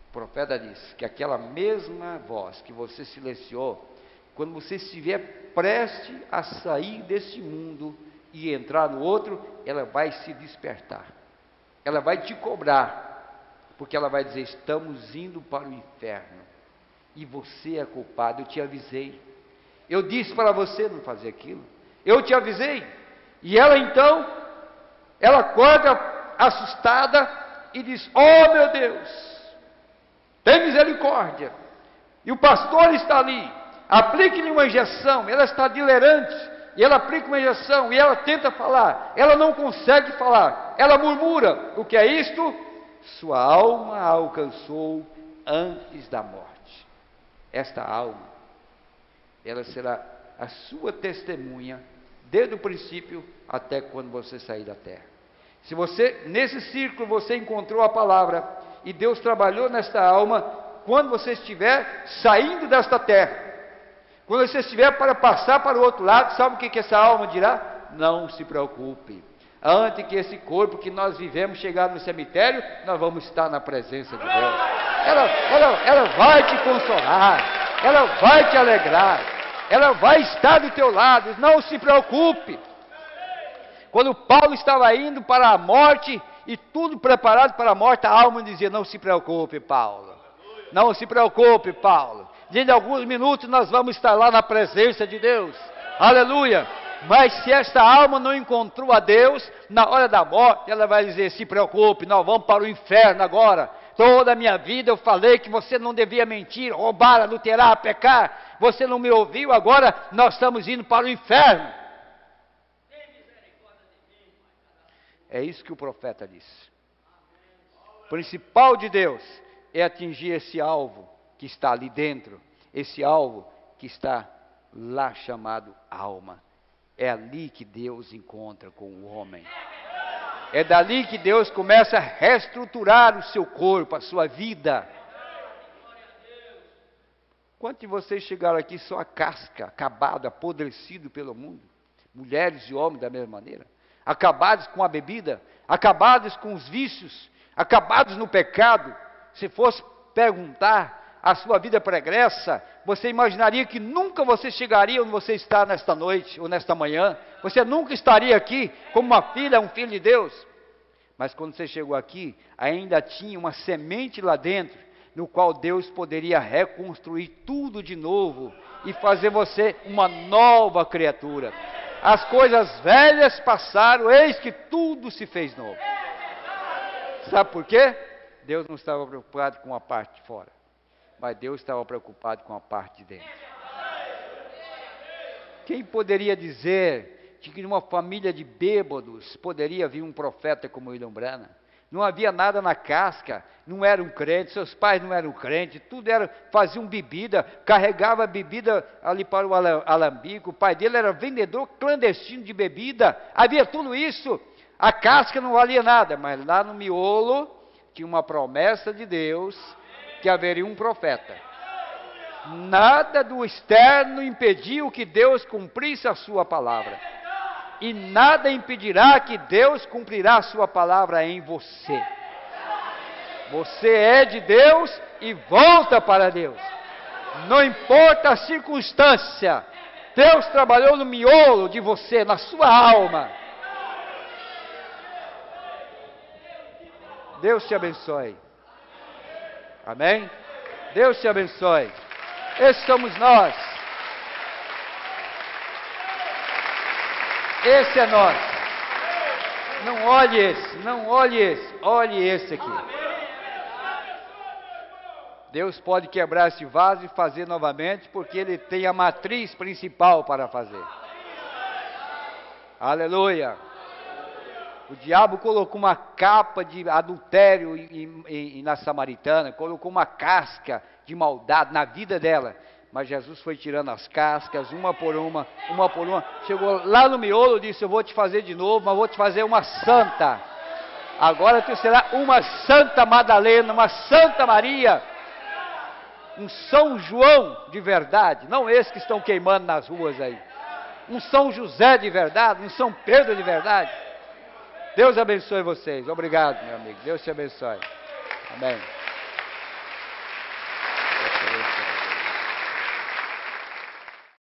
O profeta diz que aquela mesma voz que você silenciou, quando você estiver preste a sair desse mundo e entrar no outro, ela vai se despertar, ela vai te cobrar, porque ela vai dizer: estamos indo para o inferno, e você é culpado, eu te avisei, eu disse para você não fazer aquilo, eu te avisei. E ela então, ela acorda assustada e diz: oh meu Deus, tem misericórdia, e o pastor está ali, aplique-lhe uma injeção. Ela está delirante, e ela aplica uma injeção, e ela tenta falar, ela não consegue falar, ela murmura: o que é isto? Sua alma a alcançou antes da morte. Esta alma, ela será a sua testemunha, desde o princípio até quando você sair da terra. Se você, nesse círculo, você encontrou a palavra, e Deus trabalhou nesta alma, quando você estiver saindo desta terra, quando você estiver para passar para o outro lado, sabe o que essa alma dirá? Não se preocupe, antes que esse corpo que nós vivemos chegar no cemitério, nós vamos estar na presença de Deus. Ela vai te consolar, ela vai te alegrar, ela vai estar do teu lado, não se preocupe. Quando Paulo estava indo para a morte, e tudo preparado para a morte, a alma dizia: não se preocupe, Paulo, não se preocupe, Paulo, dentro de alguns minutos nós vamos estar lá na presença de Deus, aleluia. Mas se esta alma não encontrou a Deus, na hora da morte, ela vai dizer: se preocupe, nós vamos para o inferno agora. Toda a minha vida eu falei que você não devia mentir, roubar, adulterar, pecar, você não me ouviu, agora nós estamos indo para o inferno. É isso que o profeta disse. O principal de Deus é atingir esse alvo que está ali dentro, esse alvo que está lá chamado alma. É ali que Deus encontra com o homem. É dali que Deus começa a reestruturar o seu corpo, a sua vida. Quantos de vocês chegaram aqui só a casca, acabado, apodrecido pelo mundo? Mulheres e homens da mesma maneira. Acabados com a bebida, acabados com os vícios, acabados no pecado. Se fosse perguntar a sua vida pregressa, você imaginaria que nunca você chegaria onde você está nesta noite ou nesta manhã. Você nunca estaria aqui como uma filha, um filho de Deus. Mas quando você chegou aqui, ainda tinha uma semente lá dentro, no qual Deus poderia reconstruir tudo de novo e fazer você uma nova criatura. As coisas velhas passaram, eis que tudo se fez novo. Sabe por quê? Deus não estava preocupado com a parte de fora, mas Deus estava preocupado com a parte de dentro. Quem poderia dizer que numa família de bêbados poderia vir um profeta como William Branham? Não havia nada na casca, não eram crentes, seus pais não eram crentes, tudo era, faziam bebida, carregava bebida ali para o alambique, o pai dele era vendedor clandestino de bebida, havia tudo isso, a casca não valia nada, mas lá no miolo tinha uma promessa de Deus, que haveria um profeta. Nada do externo impediu que Deus cumprisse a sua palavra. E nada impedirá que Deus cumprirá a sua palavra em você. Você é de Deus e volta para Deus. Não importa a circunstância, Deus trabalhou no miolo de você, na sua alma. Deus te abençoe. Amém? Deus te abençoe. Esses somos nós. Esse é nós. Não olhe esse, não olhe esse, olhe esse aqui. Deus pode quebrar esse vaso e fazer novamente, porque Ele tem a matriz principal para fazer. Aleluia. O diabo colocou uma capa de adultério na samaritana, colocou uma casca de maldade na vida dela. Mas Jesus foi tirando as cascas, uma por uma, chegou lá no miolo e disse: eu vou te fazer de novo, mas vou te fazer uma santa. Agora tu será uma Santa Madalena, uma Santa Maria. Um São João de verdade, não esses que estão queimando nas ruas aí. Um São José de verdade, um São Pedro de verdade. Deus abençoe vocês. Obrigado, meu amigo. Deus te abençoe. Amém.